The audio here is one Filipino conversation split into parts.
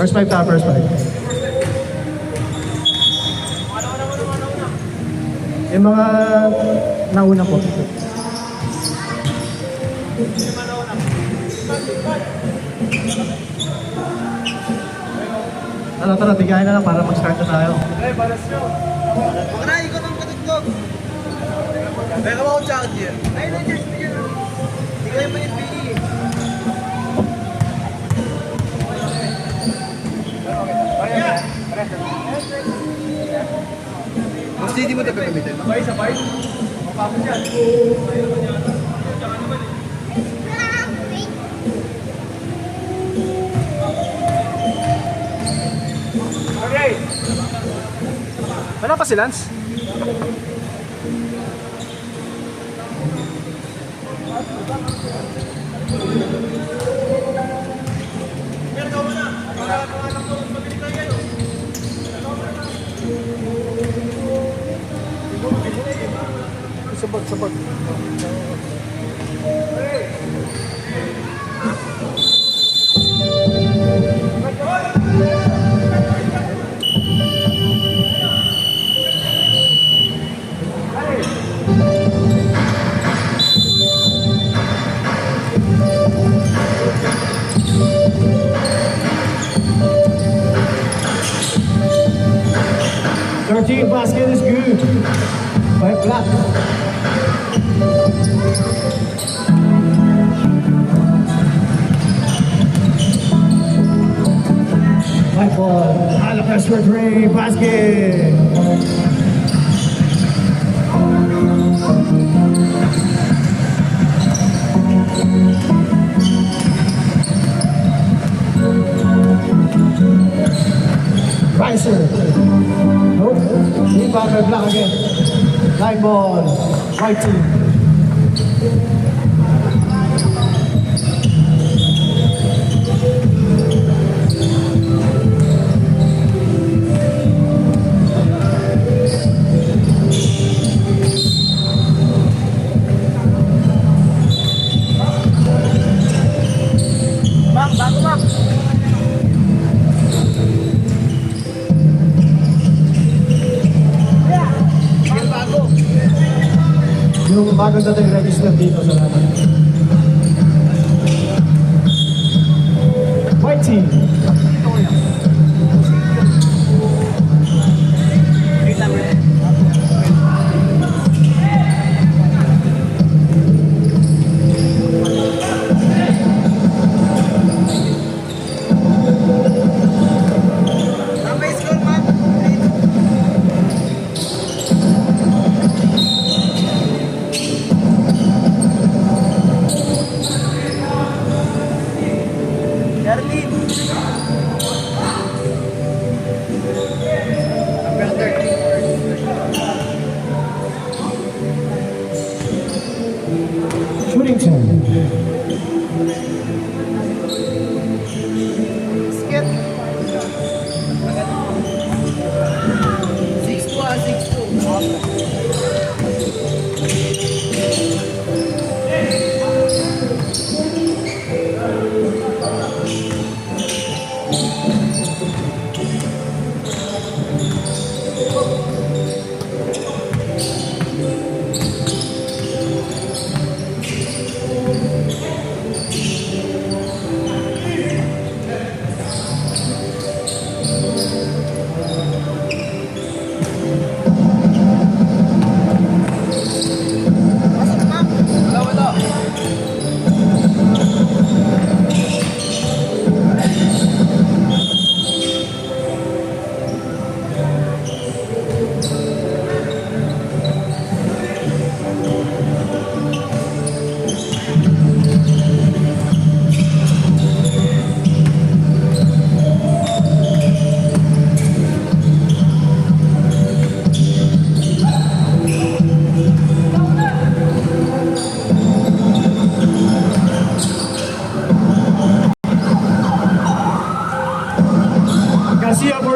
First five tayo, first five. Yung mga nauna po. Ano, tara, bigayan na lang para mag-start na tayo. Ay, balas nyo. Huwag na, ikot ang patugtog. May kawaw sa akin dyan. Ay, Rangers, bigyan. Hindi kayo manipili. Mas hindi mo ito gagamitin. Sabay. Mapapos yan. Okay. Wala pa si Lance? Sabag. Thirteen basket is good. By Black. White ball. Alakas for three. Basket. Riser. Nope. Rebound by Black again. Line ball. White team. Bago. Yung bagong dating register dito sa naman. White team. Shooting time. Skit.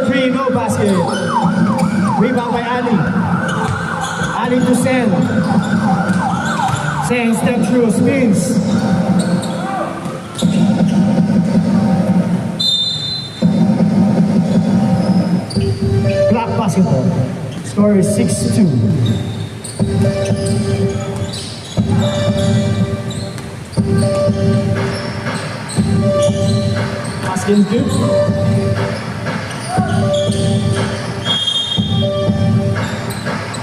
3, no basket. Rebound by Ali. Ali to Sen. Sen step through, spins. basketball. Score is 6-2. Basket is good.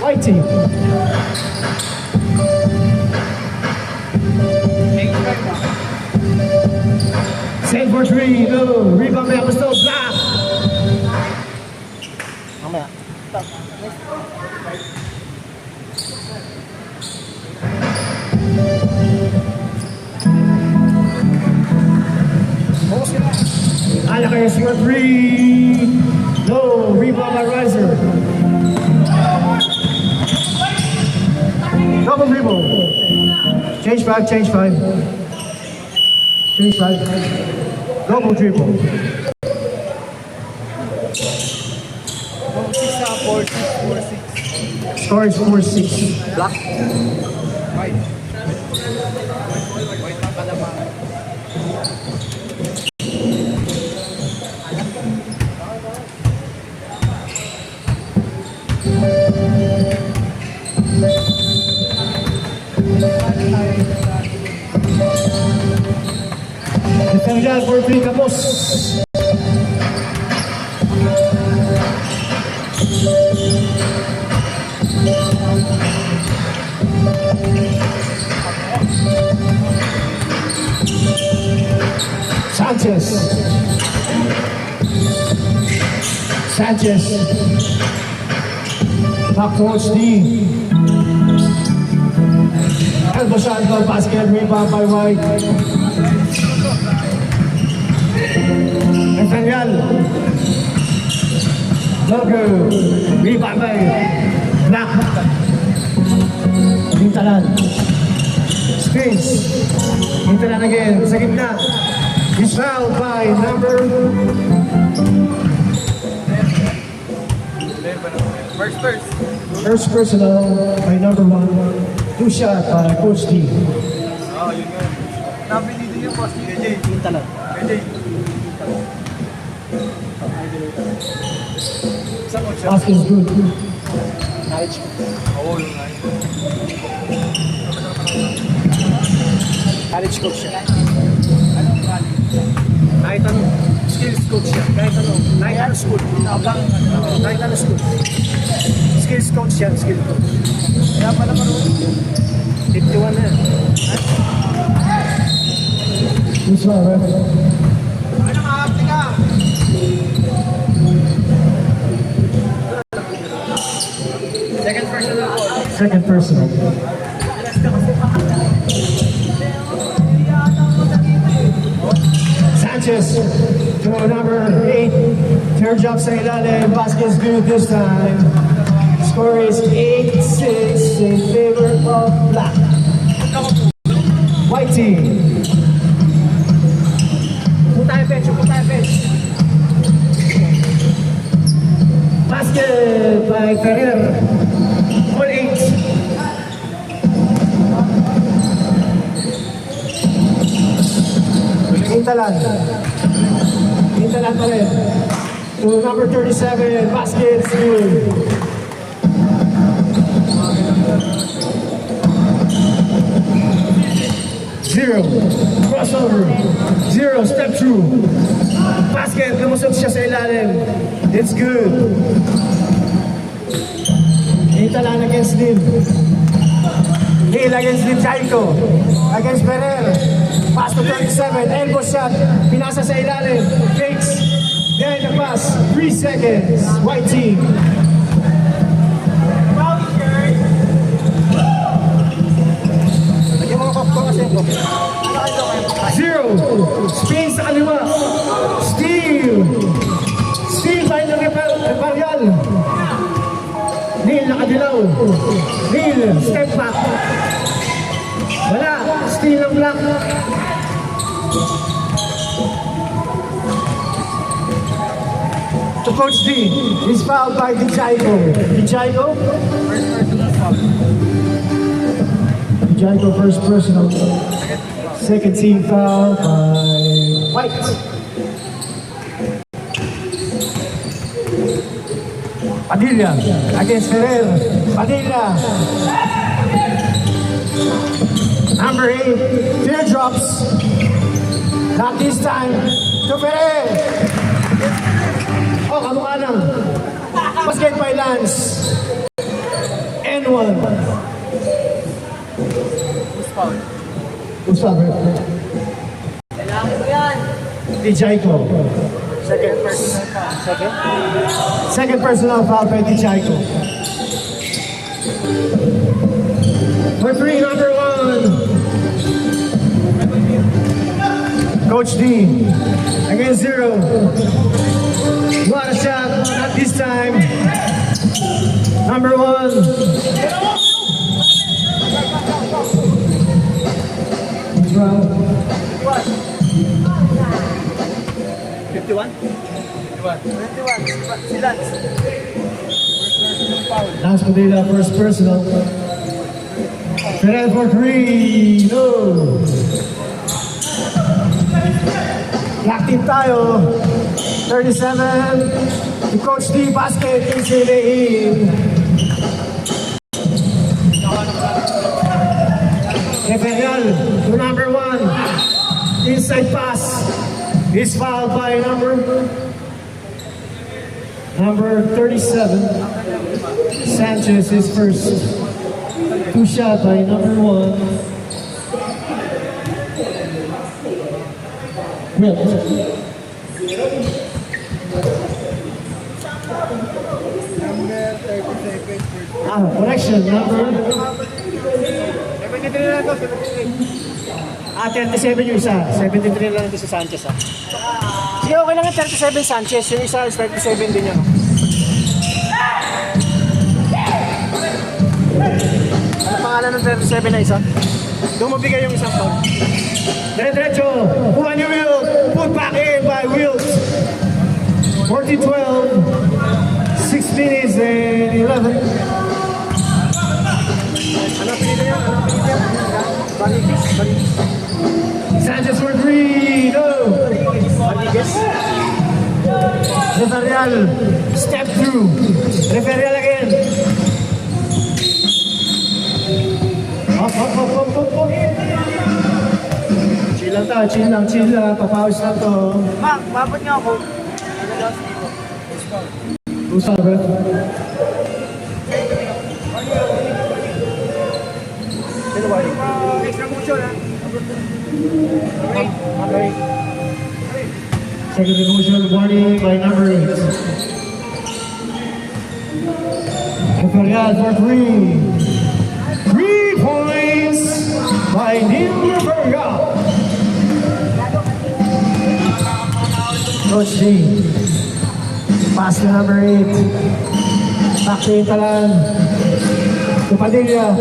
White team. Save for three. No. Rebound by Apostol. Black. Mamaya. Alakayas for three. No. Rebound by Riser. Double dribble. Change five. Change five. Change five. Double dribble. 4-6. Score is 4-6. Black. White. White ang kalaban. Nathaniel for three. Kapos. Sanchez. Back towards D. Elbow shot, goal basket, rebound by White. Nathaniel. Logo. Rebound by Black. Hintalan. Screens. Hintalan again. Sa gitna. He's fouled by number... First personal by number 1. Two shot by Coach D. Oh, yun yun. Nabili din yung boss ni KJ. Hintalan. KJ. Isang otsa. Basket is good. Oo, yun nga yun. College coach siya. Anong college? Kahit ano, skills coach siya. Kahit ano, kahit ano school. Kahit ano school. Skills coach siya, skills coach. Kaya pala marunong. 51 na yan. This one, right? Ano makakapti ka? Second person na po. Second personal. Sanchez to number 8. Third job sa ilalim. Basket is good this time. Score is 8-6 in favor of Black. White team. Punta bench. Basket by Ferrer. 1-8. Hintalan pa rin. To number 37, basket is good. Zero. Crossover. Zero. Step through. Basket. Lumusot siya sa ilalim. It's good. Hintalan against Lim. Hill against Lim Jaiko. Against Ferrer. Pass to 37, elbow shot, pinasa sa ilalim, fakes, then the pass, 3 seconds, White team. Zero, spin sa kaliwa, steal by Reparial. Neil nakadilaw, Neil, step back. Wala, steal ng Black. To Coach D, he's fouled by Dijaiko. Dijaiko first personal. Second team foul by White. Padilla against Ferrer. Padilla. Number 8, teardrops. Not this time. To Ferrer. Oh, kamukha lang. Basket by Lance. N1. Who's foul? Kailangan mo yan. Dijaiko. Second personal pa. Second personal foul by Dijaiko. For 3, number 1. Coach D. Against 0. What a shot. Not this time. Number 1. 12. 51? 21. Si Lance. Lance Padilla, first personal. Ferrer for 3. No. Black team tayo. 37. To Coach D, basket. Easy in. Eferial to number 1. Inside pass. Is fouled by number 37. Sanchez is first. 2 shot by number 1. Wilt. Correction, number 37 yung isa. 73 lang ito sa Sanchez. Sige, okay lang yung 37 Sanchez. Yung isa is 37 din yun. Ano pangalan ng 37 na isa? Doon mabigay yung isang foul. Dire-diretso. Kuha ni Wilt. Put back in by Wilt. 40-12. 6 minutes and 11. Hanapin nito yan. Banigis. Sanchez for 3. No. Banigis. Referial. Step through. Referial again. Up. Chill lang. Papawis lang to. Ma'am, babot niyo ako. Usap, bro. Extra motion, ha? Okay. Second emotional warning by number 8. Eferial for 3. 3 points by Neil Eferial. Coach D. Pass to number 8. Back to Italan. To Padilla.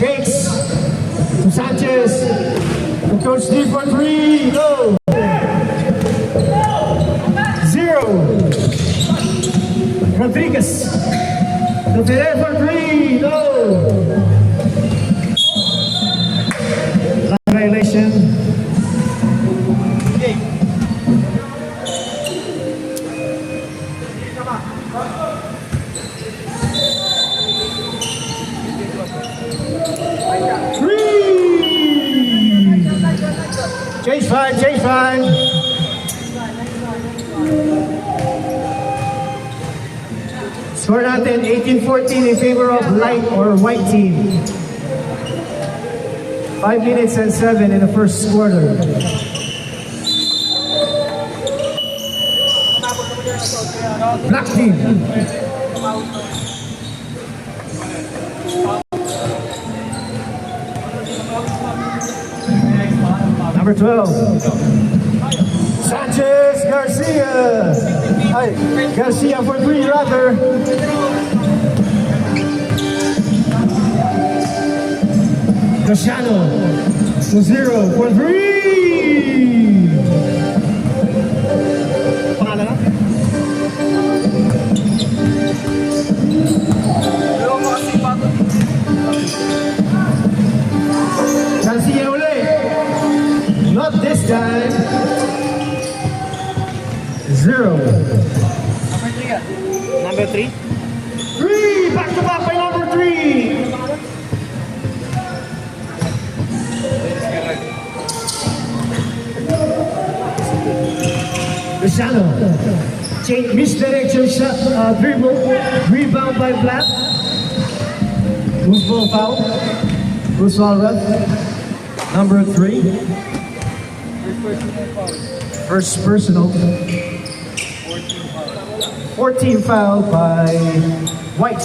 Fakes. To Sanchez. To Coach D for 3. No. 0. Rodriguez. To Ferrer for 3. No. Violation. Change five. Score natin 18-14 in favor of light or white team. 5 minutes and 7 in the first quarter. Black team. Number 12. Sanchez Garcia. Garcia for 3 rather. Casiano to 0 for 3. Pangalan na? Garcia ulit. Not this time. 0. Number 3? Luciano. Change misdirection shot, dribble. Rebound by Black. Who's ball foul? Who's foul ref? Number 3. First personal. 14 foul by White.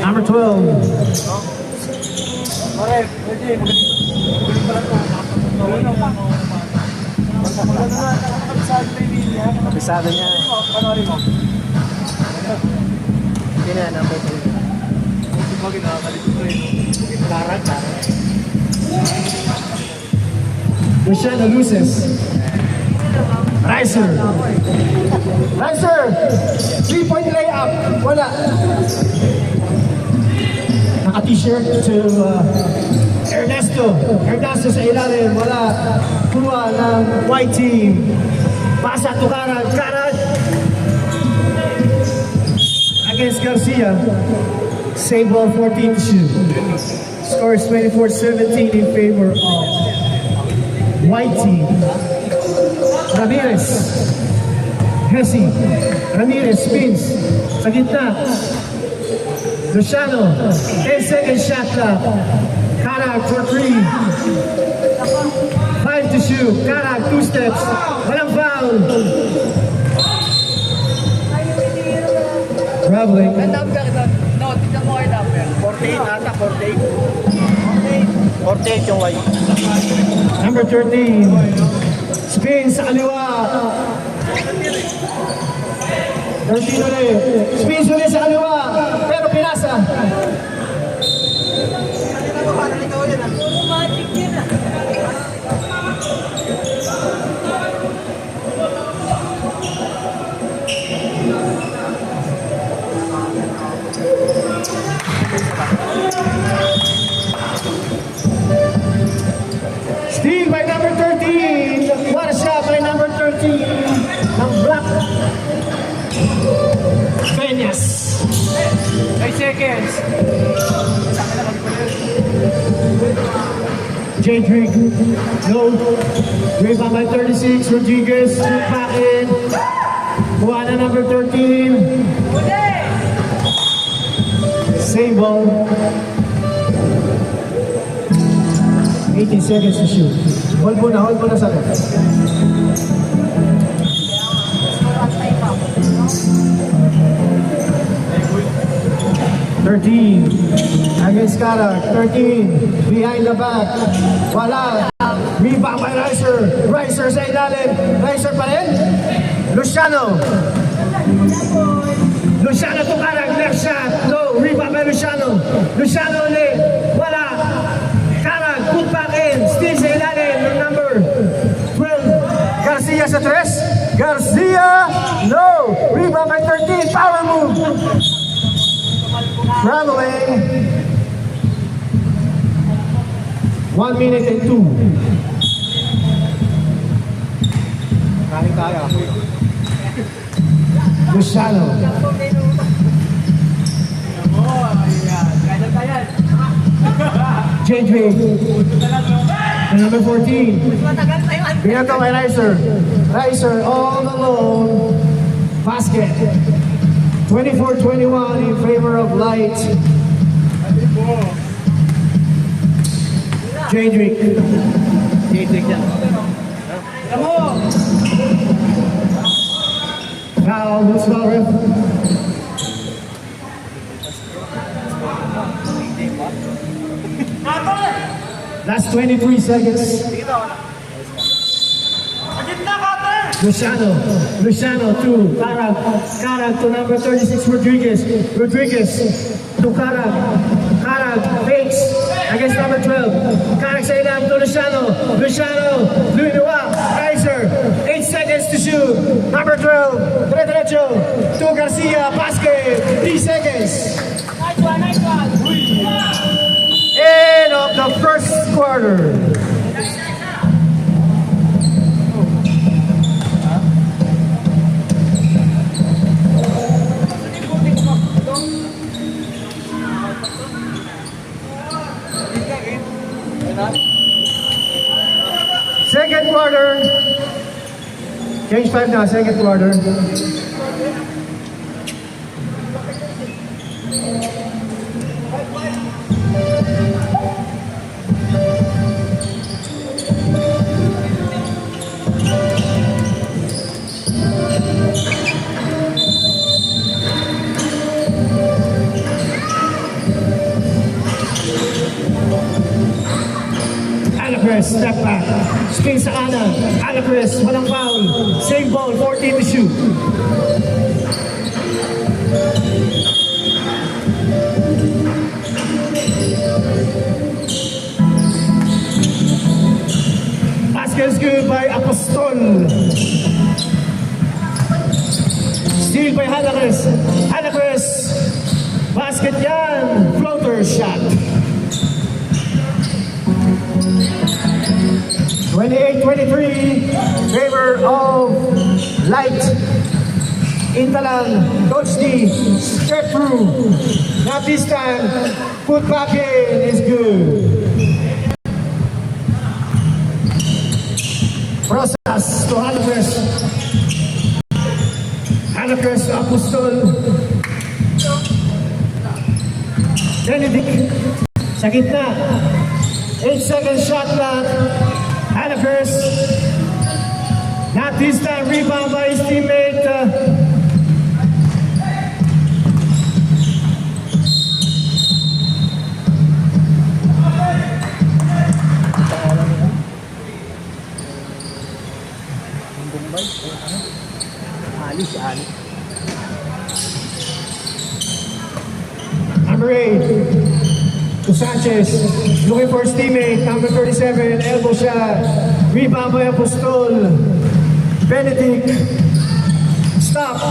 Number 12. Kabisado niya. Hindi na, number 3. Luciano loses. Riser. Riser! 3-point layup. Wala. Naka-t-shirt to Ernesto. Ernesto sa ilalim. Wala. Kuha ng white team. Pasa to Karag. Karag. Against Garcia. Save ball 14 to shoot. Scores 24-17 in favor of white team. Ramirez. Hesi. Ramirez spins. Sa gitna. Luciano. 10-second shot clock. Karag for 3. 5 to shoot. Karag 2 steps. Walang foul. Traveling. No, tignan mo kayo number. 48 ata, 48. 48 yung white. Number 13. Spin sa kaliwa. 13 ulit. Spin ulit sa kaliwa. Pero pinasa. Steal by number 13. What a shot by number 13. Ng Black. Peñas. 8 seconds. J-Drink. No. Rebound by 36. Rodriguez. Back in. Kuha na number 13. Same ball. 18 seconds to shoot. Hold mo na sa left. Thirteen against Karag. 13 behind the back. Wala. Rebound by Riser. Riser sa ilalim. Riser pa rin. Luciano. Luciano to Karag. Left shot. No. Rebound by Luciano. Luciano ulit. Wala. Karag. Put back in. Still sa ilalim. Ng number 12. Garcia sa tres. Garcia. No. Rebound by 13. Power move. Traveling. 1 minute and 2. Kaling kaya. Luciano. Change me. Number 14. Binato kay Riser. Riser all alone. Basket. 24-21 in favor of Light. J-Drink. J-Drink yan. Foul, who's foul ref? Last 23 seconds. Luciano to Karag. Karag to number 36, Rodriguez. Rodriguez to Karag. Karag fakes against number 12. Karag sa ilang to Luciano. Luciano, Luinawa, Riser. 8 seconds to shoot. Number 12, Diretso to Garcia. Basket. 3 seconds. Nice one. End of the first quarter. quarter. Change 5 na, second quarter. Alacruz, step back. Spin sa kanan. Alacruz, walang foul. Same ball, 14 to shoot. Basket is good by Apostol. Steal by Alacruz. Alacruz. Basket yan. Floater shot. 28-23, favor of Light. Intalan, Coach D, step through. Not this time, put back in is good. Process to Alacruz. Alacruz to Apostol. Benedict, sa gitna. 8-second shot clock. Alacruz. Not this time, rebound by his teammate. Number 8. To Sanchez, looking for his teammate, number 37, elbow shot, rebound by Apostol. Benedict, stop,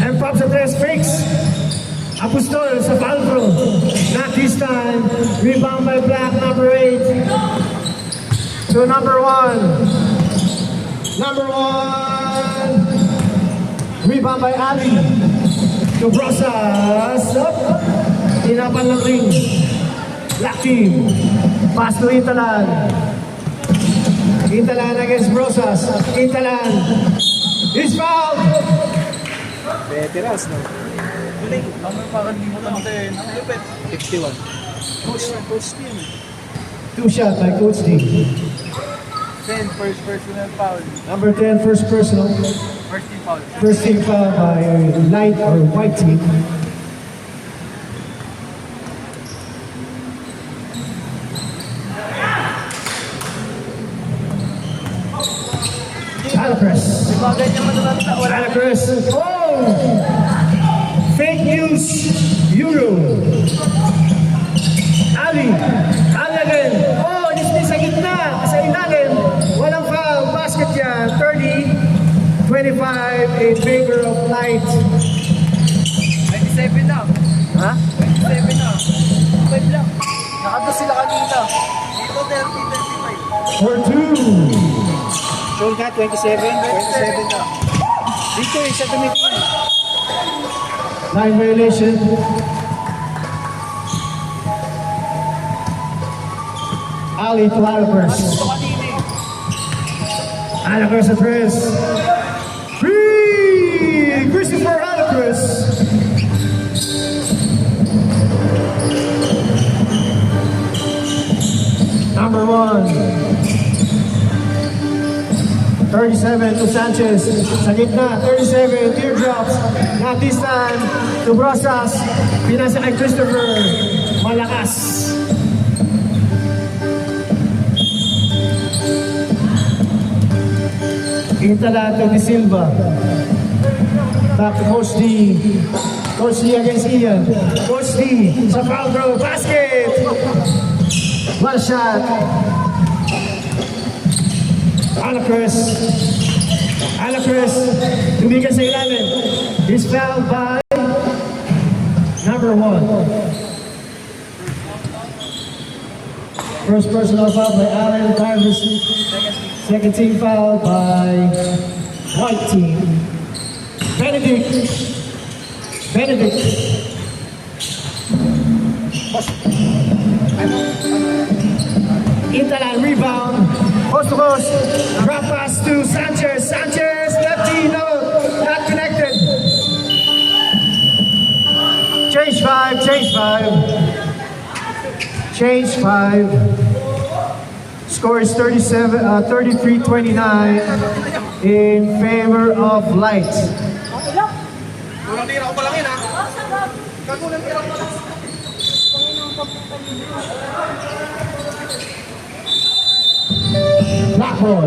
and pops the tres, fakes. Apostol sa foul throw, not this time, rebound by Black, number 8. To number 1, rebound by Ali. To Brosas, up, tinapan ng ring. Black team, pass to Intalan. Intalan against Brosas. Intalan is fouled. Veterans, no? Galing. Ang parang hindi mo natin. Ang lupit. 51. Coach team. 2 shot by Coach D. 10, first personal foul. Number 10, first personal. First team foul. First team foul by Light or White team. Alacruz. Bagay niya manunanta. Alacruz. Oh! Fake news. Euro. Ali. Ali again. Oh, display sa gitna. Sa ilalim. Walang foul. Basket yan. 30-25 in favor of Light. 27 na. Ha? 27 na. 5 lang. Nakado sila kanina. Dito 30, 35. For 2. Show ka, 27 na. Dito eh, sa tumitin. Line violation. Ali to Alacruz. Ito kanina eh. Alacruz at press. Free! Christopher Alacruz. Number 1. 37 to Sanchez. Sa gitna, 37, teardrops. Not this time to Brosas. Pinasa kay Christopher. Malakas. Intala to Di Silva. Back to Coach D. Coach D against Ian. Coach D sa foul throw. Basket! One shot. Alacruz. Alacruz. Tumigas sa ilalim. He's fouled by number 1. First personal foul by Allen Iverson. Second team foul by White team. Benedict. Benedict. Intalan rebound. Post to post. Drop pass. to Sanchez. Sanchez, lefty, no, not connected. Change five, change five. Change five. Score is 33-29 in favor of Light. Unang tira ko pa lang yun, ha? Unang tira ko pa lang. Black ball.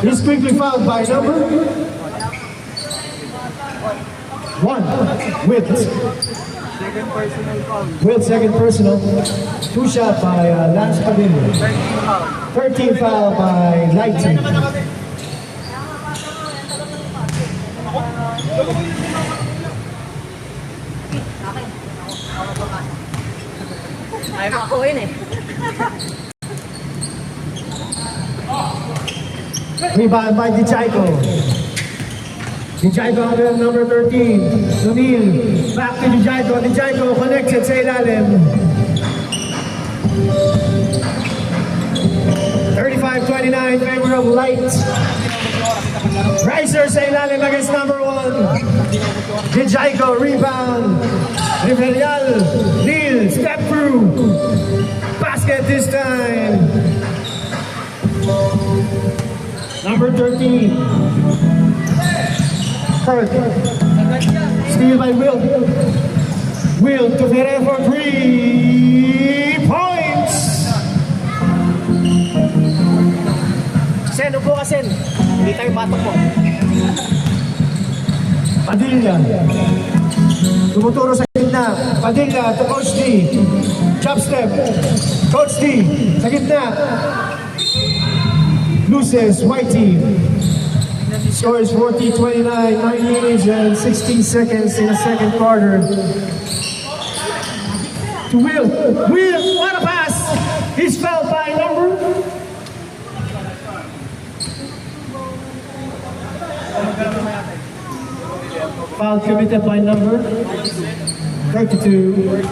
He's quickly fouled by number 1. With second personal. 2 shot by Lance Padilla. 13 foul by Light team. Ay, ako yun eh. Rebound by Dijayko. Dijayko under number 13. Lunil. Back to Dijayko. Dijayko connected sa ilalim. 35-29 favor of Light. Riser sa ilalim against number 1. Dijayko rebound. Riverial. Neil step through. Basket this time. Number 13. Kurt. Steal by Will. Will to Ferrer for 3 points. Sen, upo ka, Sen. Hindi tayo batok mo. Padilla. Tumuturo sa gitna. Padilla to Coach D. Chop step. Coach D sa gitna. Loses, white team. Scores 40-29, 9 minutes and 16 seconds in the second quarter. To Will. Will, what a pass! He's fouled by number. Foul committed by number 32.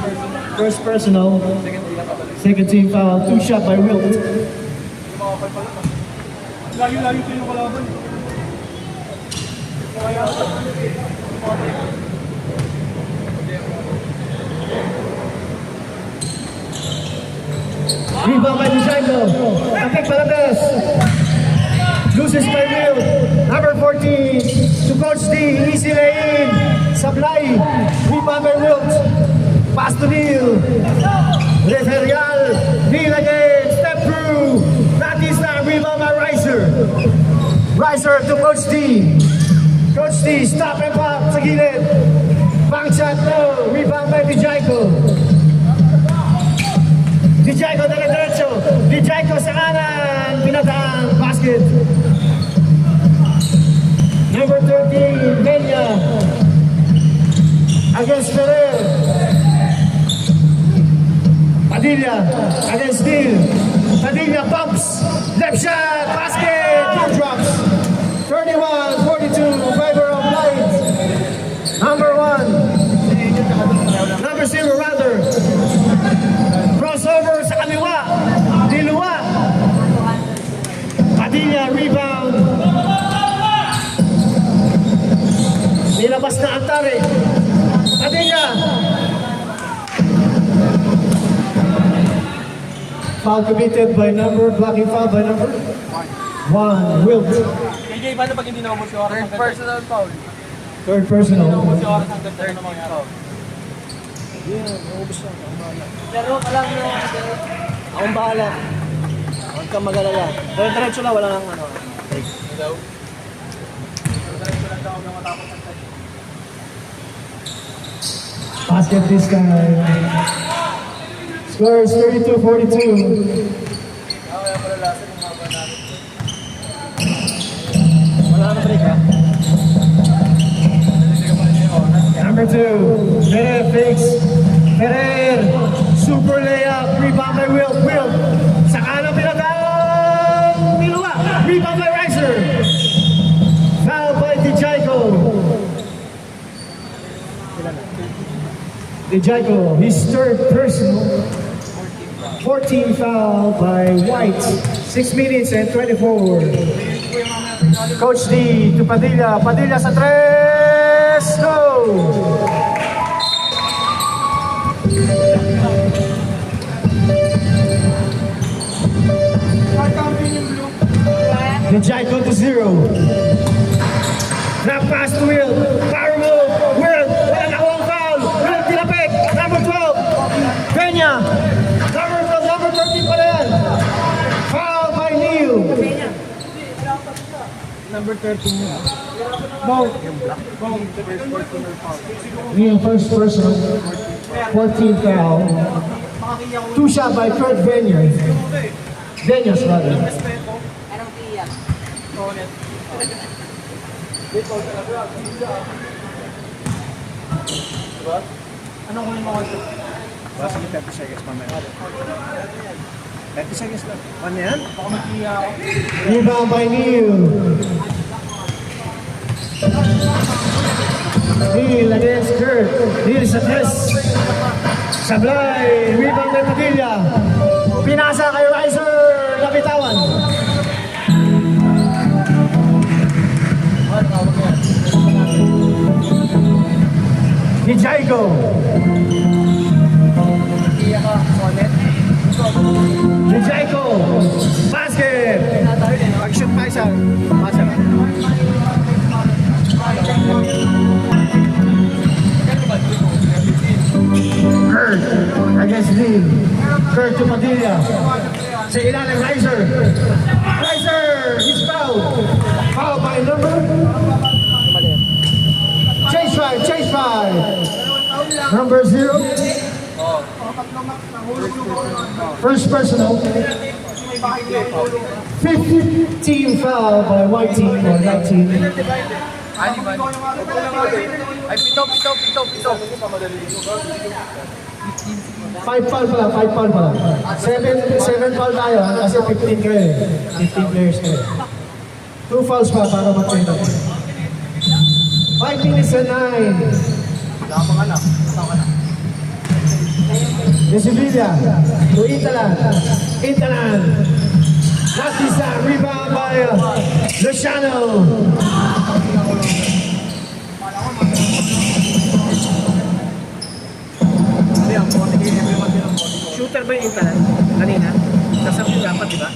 First personal. Second team foul. 2 shot by Will. Layo-layo ko yung kalaban. Rebound by Dijayko. Attack palabas. Loses by Will. Number 14 to Coach D. Easy lane. Sablay. Rebound by Wilt. Pass to Neil. Referial. Neil again. Step through. Not this time. Rebound by Riser. Riser to Coach D. Coach D. Stop and pop. Sa gilid. Bang shot. No. Rebound by Dijayko. Dijayko dire-diretso. Dijayko sa kanan. Pinatang. Basket. Number 13, Menya. Against Ferrer. Padilla. Against Neil. Padilla pumps. Left shot. Basket. 2 drops. 31-42 in favor of Light. Number 1. Number 0 rather. Crossover sa kaliwa. Diluwa. Padilla rebound. Nilabas na Antare. Padilla. Foul committed by number. Blocking foul by number 1. Wilt. KJ, paano pag hindi naubos yung oras? Third personal foul. Third personal. Naubos yung oras hanggang third na mangyari. Laro ka lang na. Akong bahala. Huwag kang mag-alala. Diretso lang, wala nang ano. Hello? Diretso lang daw hanggang matapos ang time. Basket this time. Score is 32-42. Kaya pala lasa yung haba natin. Wala na break ha. Number 2, Ferrer fakes. Ferrer, super layup. Rebound by Wilt. Wilt, sa kanan pinatang. Niluwa. Rebound by Riser. Foul by Dijayko. Dijayko, his third personal. 14 foul by White. 6 minutes and 24. Coach D to Padilla. Padilla sa 3. Go! The Giant go to 0. Drop pass to Will. Power move. Will. Wala na akong foul. Will Tilapek. Number 12. Peña. Number 13 pa na yan. Foul by Neil. Number 13 yun. Neil first personal. 14 foul. 2 shot by Kurt Vineyard. Daniels rather. Anong kunin mo ko? Basta may 30 seconds pa meron. 30 seconds lang. Ano yan? Baka mag-iya ako. Rebound by Neil. Neil against Kurt. Neil sa press. Sablay. Rebound by Padilla. Pinasa kay Riser. Lapitawan. Hijaigo. Hijaigo. Basket. Pag-shoot pa isa. Pasa ka. Kurt against Neil. Kurt to Padilla. Sa ilalim, Riser. Riser. He's fouled. Foul by number. Chase 5. Number 0. First personal. 15 foul by white team or 19. Ay, pito. 5 foul pala. 7 foul tayo ha? Kasi 15 kayo eh. 15 players kayo. 2 fouls pa para mag-10. 5 minutes and 9. De Sevilla to Italan. Natisa, rebound by Luciano. Shooter ba yung Intalan? Kanina? Kasama yung dapat, di ba?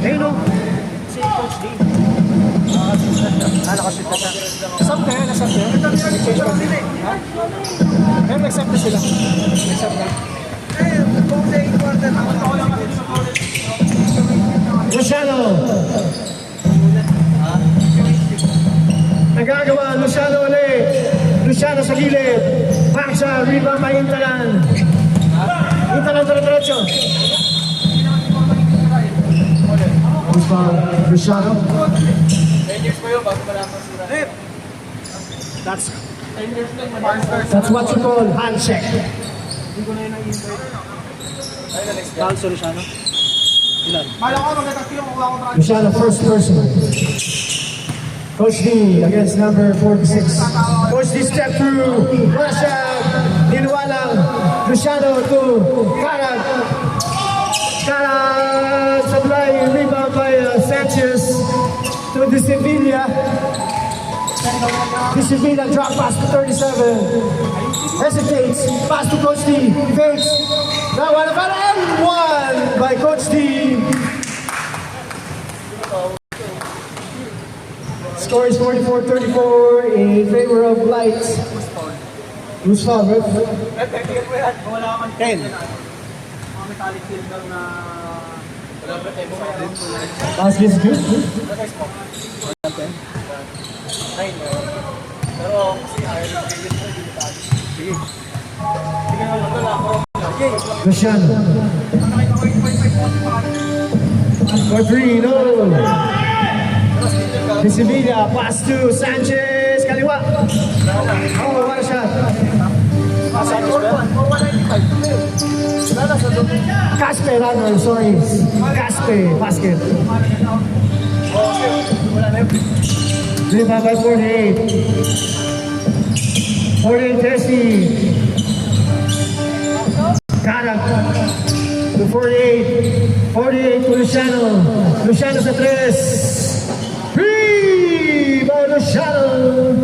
Ayun o. Si Coach D. Nakashoot na siya. Kasama kaya? Nasama kaya? Ha? Pero nag-sub na sila. Nag-sub na. Luciano. Nagagawa, Luciano ulit. Luciano sa gilid. Baksa, rebound by Intalan. Intalan diretso. Luciano. That's what you call handshake. Foul sa Luciano. Ilan? Luciano first person. Coach D against number 46. Coach D step through. Russia. Niluwalang. Luciano to Karag. Karag. Sablay. Rebound by Sanchez to De Sevilla. De Sevilla drop pass to 37. Hesitates. Pass to Coach D. Fakes. Now one about M1 by Coach D. Score is 44-34 in favor of Lights. Who's foul, bro? 10. Basket's good. Luciano. For 3, no. De Sevilla, pass to Sanchez, kaliwa. Oh, what a shot. Caspe, rather, sorry. Caspe, basket. Rebound by 48. 48-30. Karak to 48. 48 to Luciano. Luciano sa 3. 3 by Luciano.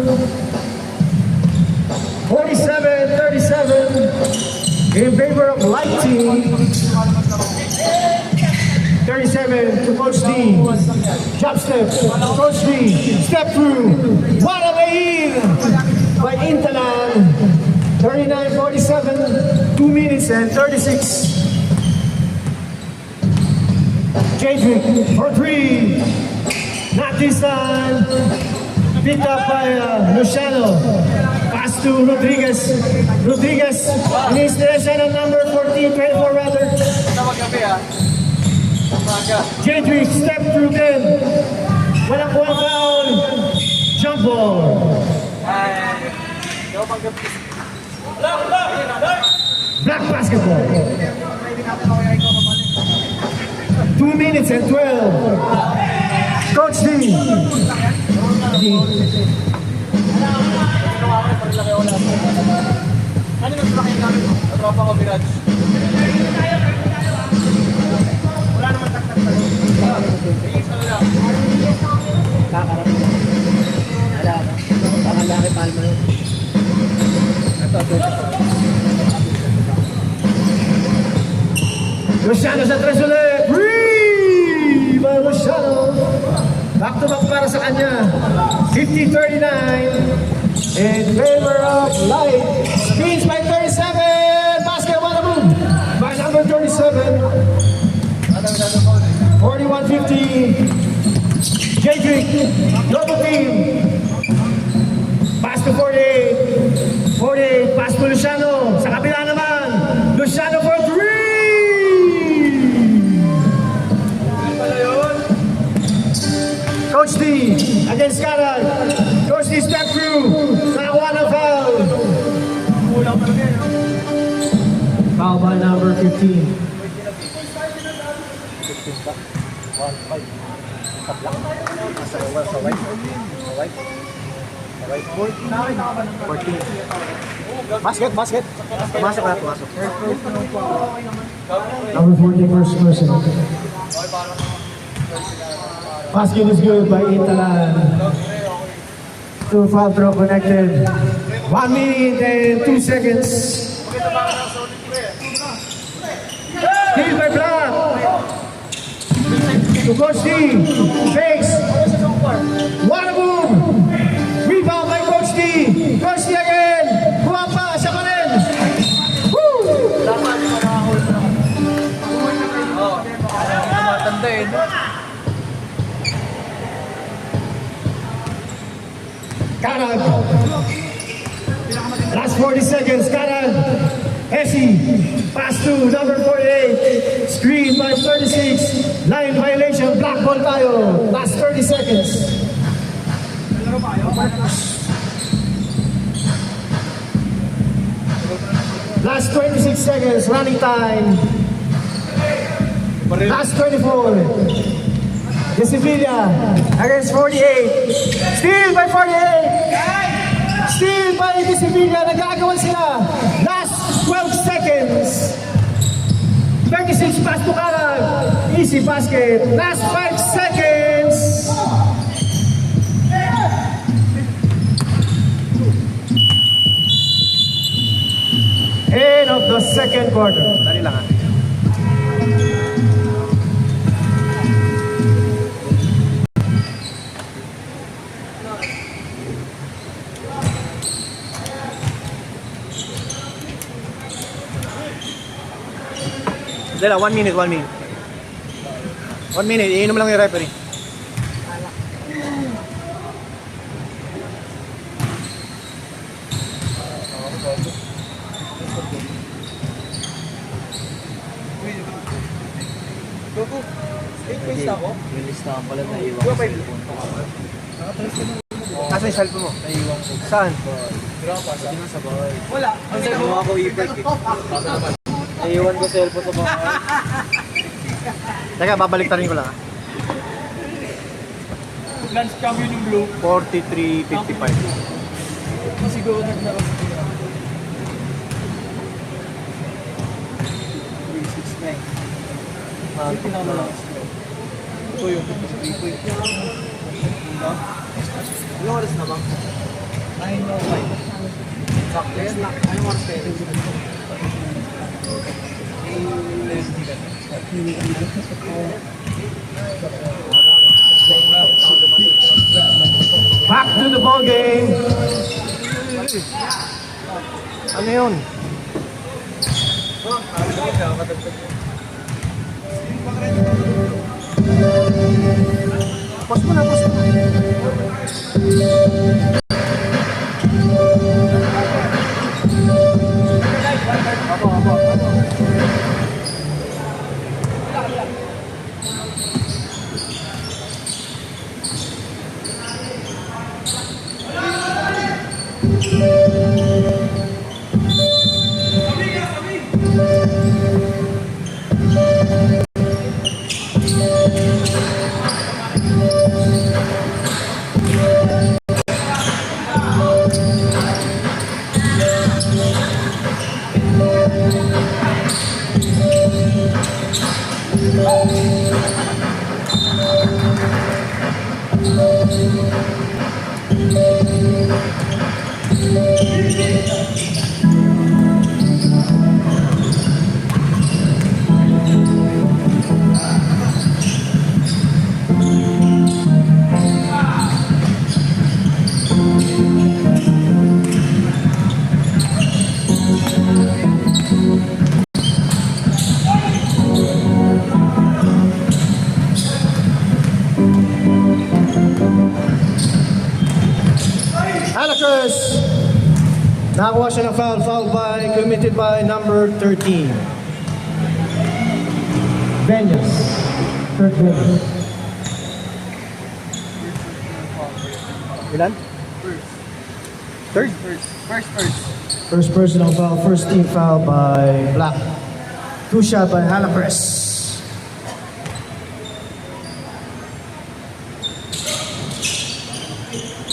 47-37 in favor of Light Team. 37 to Coach D. Jump step. Coach D. Step through. What a way in by Intalan. 39-47. 2 minutes and 36. Jadrick for 3. Not this time. Picked up by Luciano. Pass to Rodriguez. Rodriguez in his direction of number 14, 24 rather. Tawag gabi ah. Umaga. Jadrick step through them. Walang kuha foul. Jump ball. Ay. Tawag gabi. Black basketball. 2 minutes and 12. Coach D. Ano nang track yung namin? Tropa ko, Mirage. Wala naman tak-tak na. Isa lang. Kakarap. Wala. Pangalaki palma yun. Ito. Luciano sa 3 ulit. Free by Luciano. Back to back para sa kanya. 50-39 in favor of Light. Screens by 37. Basket on the move by number 37. 41-50. Jadrick. Double team. Pass to 48. 48. Pass to Luciano. Sa kabila naman. Luciano for 3. Coach D against Karan. Coach D step through. Nakakuha ng foul. Kulang talaga yun. Foul by number 15. Sa white. 14. Basket. Pumasok na, pumasok. Number 40 first person. Basket is good by Intalan. 2 foul throw connected. 1 minute and 2 seconds. Steal by Black. To Coach D. Fakes. What a move. Rebound by Coach D. Coach D again. Kuha pa. Siya pa rin. Woo! Dapat makakahol na naman. Oo. Tumatanda eh. No? Karag. Last 40 seconds. Karag. Hesi. Pass to number 48. Screen by 36. Line violation. Black ball tayo. Last 30 seconds. Last 26 seconds. Running time. Last 24. De Sevilla against 48. Steal by 48. Steal by De Sevilla. Nagagawan sila. Last 12 seconds. 36 pass to Karag. Easy basket. Last 5 seconds. End of the second quarter. Dali lang ah. Dali lang, 1 minute. 1 minute, iinom lang yung referee. Goku. 8 points na ako. May listahan pala na iwan Go, ko babe. cellphone. Nasaan yung cellphone mo? Naiwan ko. Saan? Hindi na sa bahay. Wala. Ang sabi mo. Ginawa ko e-bike eh. Naiwan ko cellphone sa bahay. Teka, babalik tarin ko lang ah. Lunch champion yung blue. 43.55. Siguro naglaro sa kanya. 369. Ito yung pipoy. Ilang oras na ba? 9:05. Sakto yan. Anong oras kayo? Back to the ball game. Ano yun? Pas mo na, pas mo. Alacruz. Nakakuha siya ng foul committed by number 13. Venyas. Third Venyas. Ilan? Third? First personal foul, first team foul by Black. Two shot by Alacruz.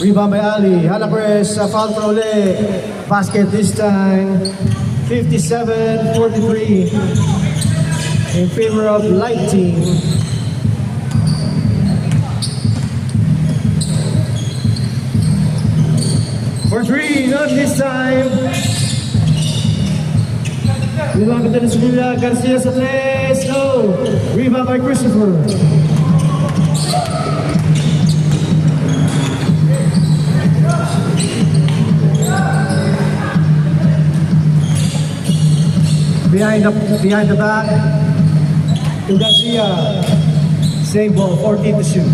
Rebound by Ali. Alacruz, foul for uli. Basket this time. 57-43 in favor of light team. For three, not this time. Rebound by Dennis Garcia sa tres. No. Rebound by Christopher. Behind the back to Garcia. Same ball, 14 to shoot.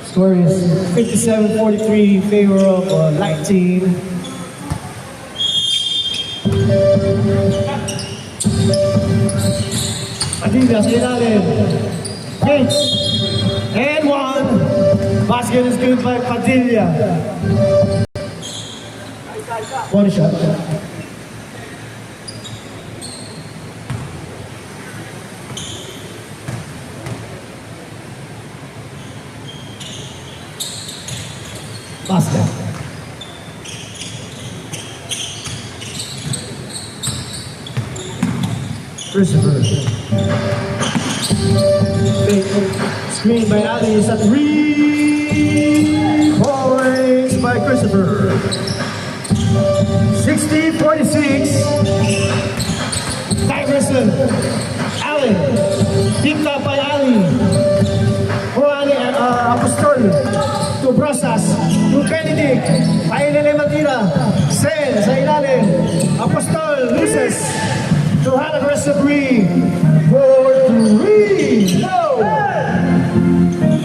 Score is 57-43 in favor of light team. Padilla sa ilalim. Gates. And one. Basket is good by Padilla. One shot. Basket. Christopher. Screen by Ali is a three. Points by Christopher. 60-46. Tyverson. Allen. Deep top by Ali. Juan Apostol. To Brosas. To Kennedy. Pailele Matira. Sen sa ilalim. Apostol. Loses. To Alacruz three. 4-3. No!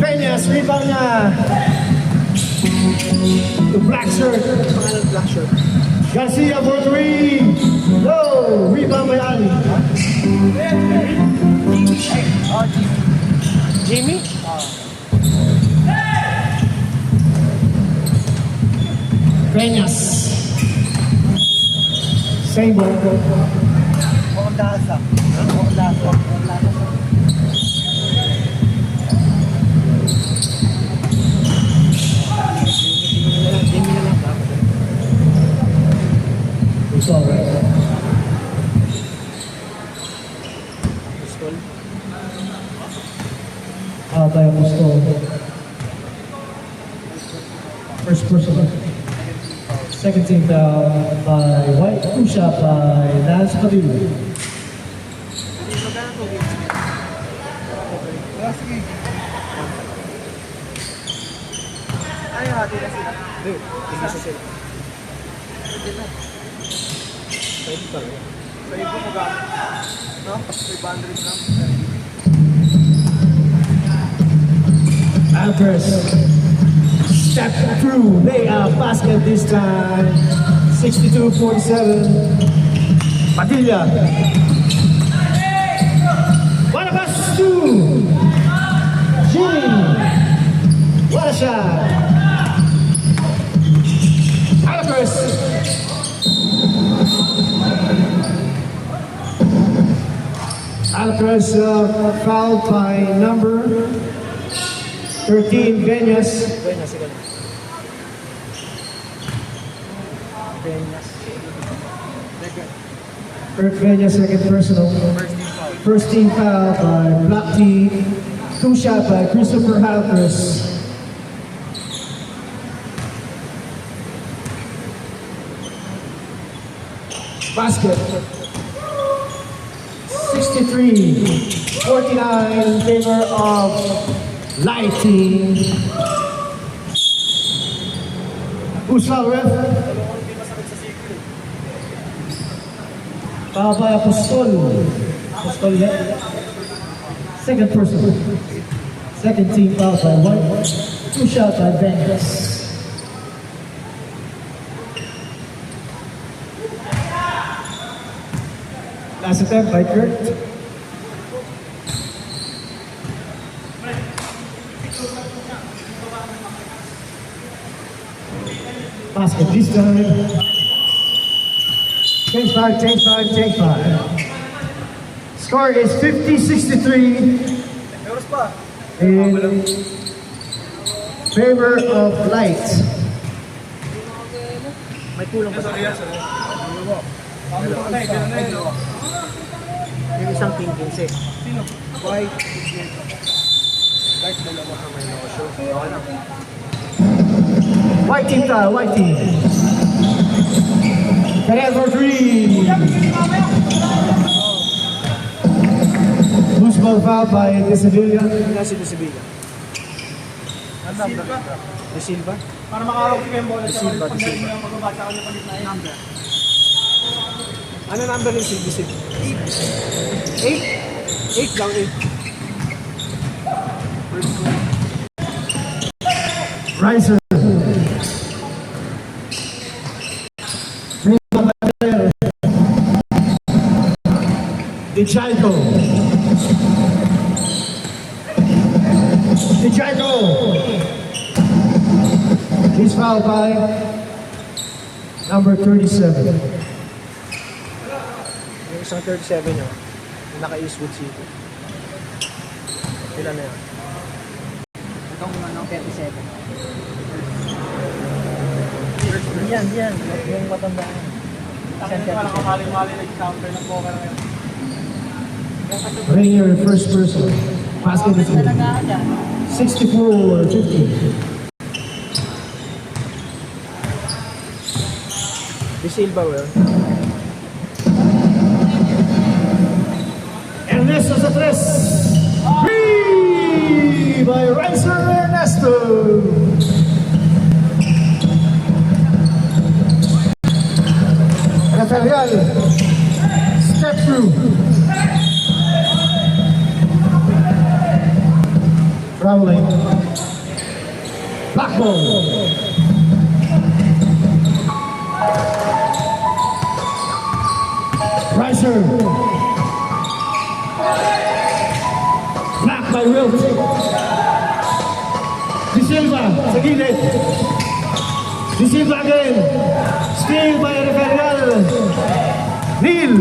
Peñas. Rebound niya. To Black Shirt. Pangalan Black Shirt. Garcia for three. No! Rebound by Ali. Jimmy? Peñas. Same ball. Mukhang dasa. Mukhang dasa. It's all right. First person. Second team foul by White. Two shot by Naz Padilla. Ay, hati na sila. Hindi, hindi sa sila. Pwede pa rin. Sa ibo mo gamit. No? 500 lang. Alvarez. Step through. Layup basket this time. 62-47. Padilla. One of us two. Jimmy. What a shot. Alvarez. Alvarez fouled by number 13, Venas. Buenas, ikaw na. Buenas. Kurt Venas, second personal. First team foul by Black Team. Two shot by Christopher Alvarez. Basket. 63-49 in favor of Light Team. Who's foul, ref? Foul by Apostol. Apostol, yeah. Second person. Second team foul by White. Two shot by Vegas. Last attempt by Kurt. Basket this time. Change five. Score is 50-63 Euros pa. in favor of Light. May kulang pa sa Sorry, sorry. yung isang team 15. Sino? White. White, dalawa kamay na show. Okay lang. White team tayo, white team. Perez for three. Loose ball foul by De Sevilla. Wala si Lucibila. Ang number. De Silva? Para makawag ko yung bola. De Silva, De Silva. Magbabasa ko yung palit na yung number. Ano number yung De Silva? 8? 8 lang, 8. Riser. Dijago. He's fouled by number 37. Yung isang 37 yun, yung naka-Eastwood City. Ilan na yun? Itong ano, 37. Yan. Yung matanda. Parang kamaling-maling nag-counter ng poker ngayon. Rainier, first person. Basket is in. 64-50. De Silva, well. Ernesto sa tres. Three by Riser Ernesto. Rafael. Step through. Traveling. Black ball. Riser. Black by Wilt. De Silva sa gilid. De Silva again. Steal by Rafael. Neil.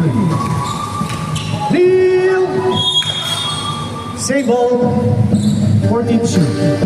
Save ball. 14 shoot.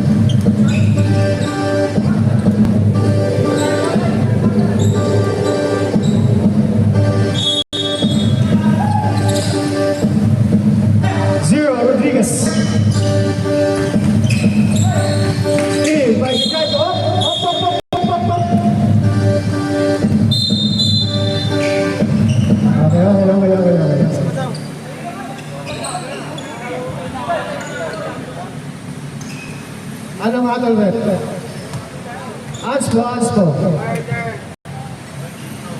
battle rep. Anspo.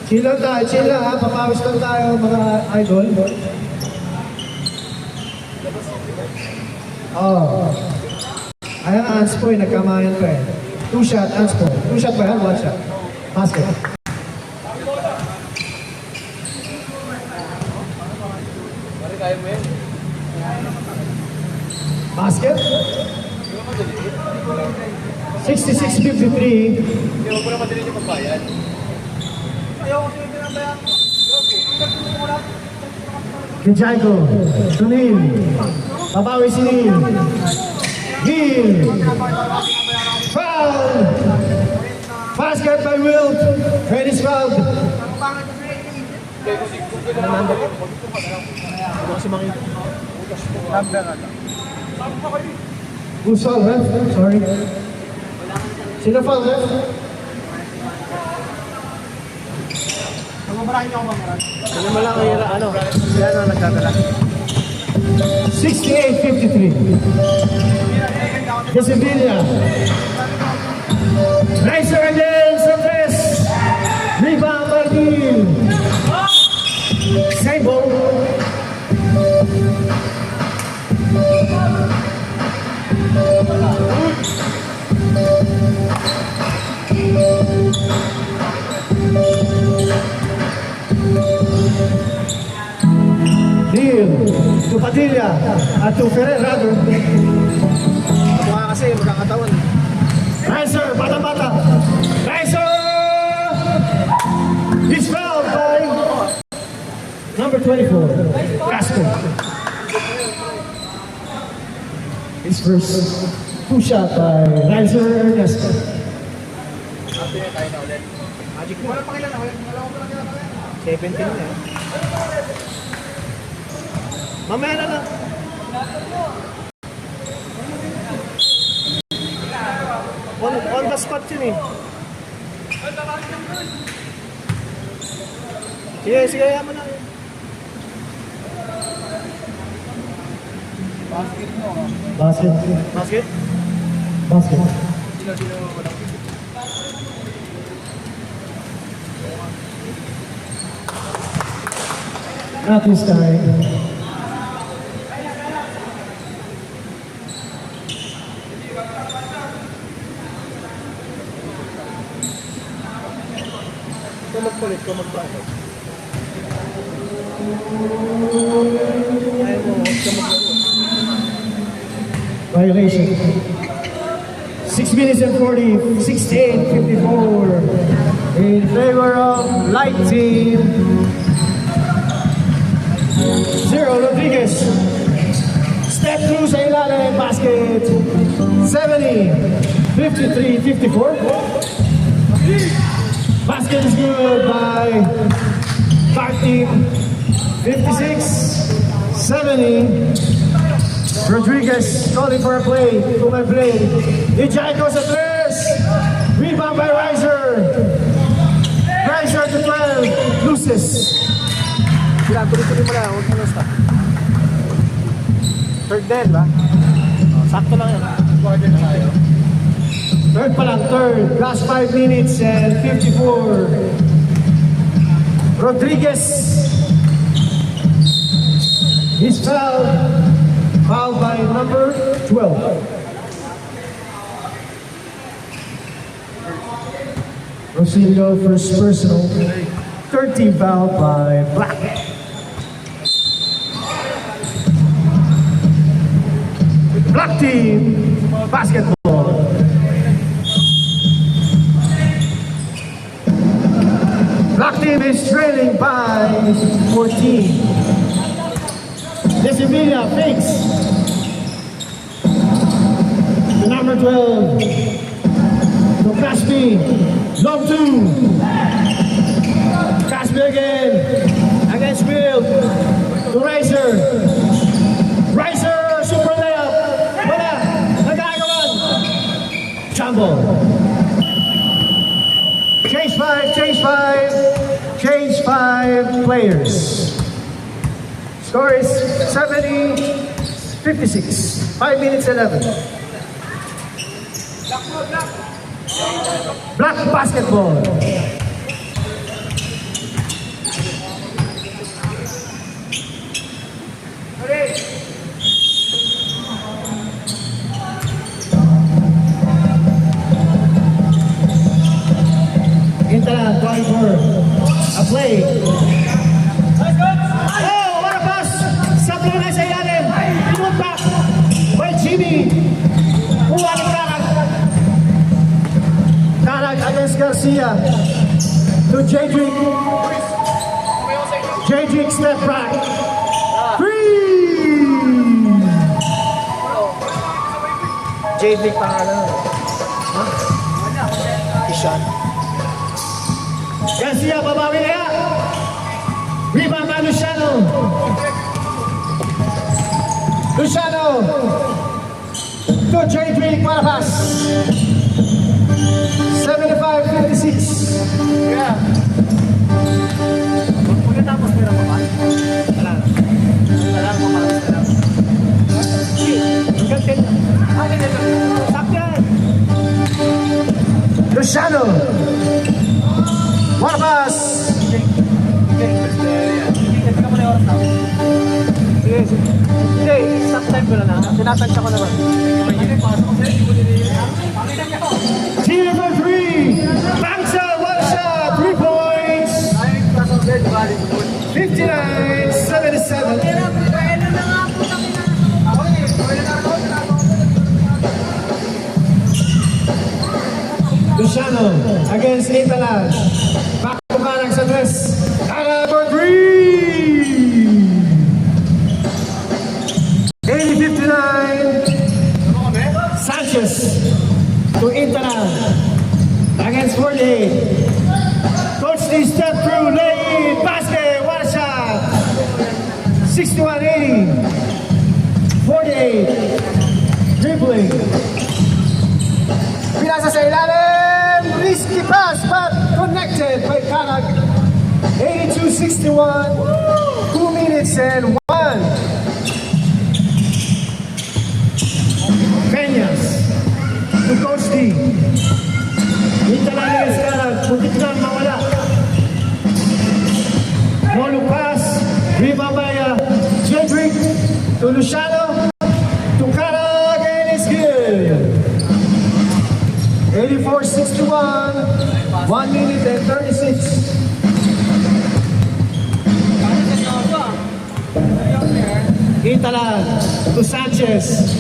Chill lang tayo, chill lang ha. Papawis lang tayo mga idol. Oh. Ayan, Anspo eh, nagkamayan pa eh. 2 shot, Anspo. 2 shot ba yan? 1 shot. Basket. Basket. 66-53. Hindi mo na madali yung magbayad. Kijaiko. Sunil. Babawi si Neil. Neil. Foul. Basket by Wilt. Red is fouled. Who's foul, ref? Sorry. Sino foul, ref? Ano mo lang kayo, ano? Yan ang nagdadala. 68-53. Casabilla. Racer again, Sandres. Rebound, Martin. Same ball. Neil, to Padilla, at to Ferrer, rather. Mukha kasi, magkakatawan. Riser, bata-bata. Riser! He's fouled by number 24, Casper. His first 2 shot by Riser Ernesto. Magic mo. 17 na eh. Mamaya na lang. On the spot yun eh. Sige, yaman na. Basket. Basket? Basket. Not this time. Magkulit ko magbago. Ayaw mo, huwag ka maglaro. Violation. 6 minutes and 40, 68-54 in favor of light team. 0 Rodriguez. Step through sa ilalim, basket. 70-53-54. Basket is good by Dark Team. 56-70. Rodriguez calling for a play. Tuman play. Ijaiko sa tres. Rebound by Riser. Riser to 12. Loses. Sila, tuloy-tuloy mo lang. Huwag mo na stop. Third din, ba? Sakto lang yan. Third pa lang, third. Last 5 minutes and 54. Rodriguez. He's fouled. Fouled by number 12. Rosilio first personal. 13 fouled by Black. Black team basketball. Black team is trailing by 14. Desimilla fakes. The number 12. To Caspi. Long 2. Caspi again. Against Will. To Riser. Riser, super layup. Wala. Nagagawan. Jumble. Change five players. Score is 70-56. 5 minutes 11. Black basketball. Intalan going for a play. Oh, what a pass! Sablon na sa ilalim. Pinut back by Jimmy. Kuha ni Karag. Karag against Garcia. To Jedrick. Jedrick step back. Three! Jedrick pangalan. Ishan. Garcia, babawi kaya. Rebound by Luciano. Luciano. To Jedrick, what a pass. 75-56. Yeah. Pagkatapos meron pa ba? Wala na. Wala na mamalas na lang. Hanggang 10. Sakyan! Luciano. What a pass. Hindi ka muna yung oras na. Sige, sige. Hindi, stop time ko na na. Tinatansya ko naman. Team number 3. Bangsa, one shot, 3 points. 59-77. Luciano against Intalan. Back to Karag sa tres. Karag for 3. 80-59. Sanchez to Intalan against 48. Coach D step through lane basket. What a shot. 61-80. 48. Dribbling. Pinasa sa ilalim. Risky pass but connected by Karag. 82-61. 2 minutes and 1. Peñas to Coach D. Intalan against Karag. Muntik na mawala. Molo pass. Rebound by Jedrick to Luciano. To Karag and it's good. 84-61, 1 minute and 36. Intalan to Sanchez,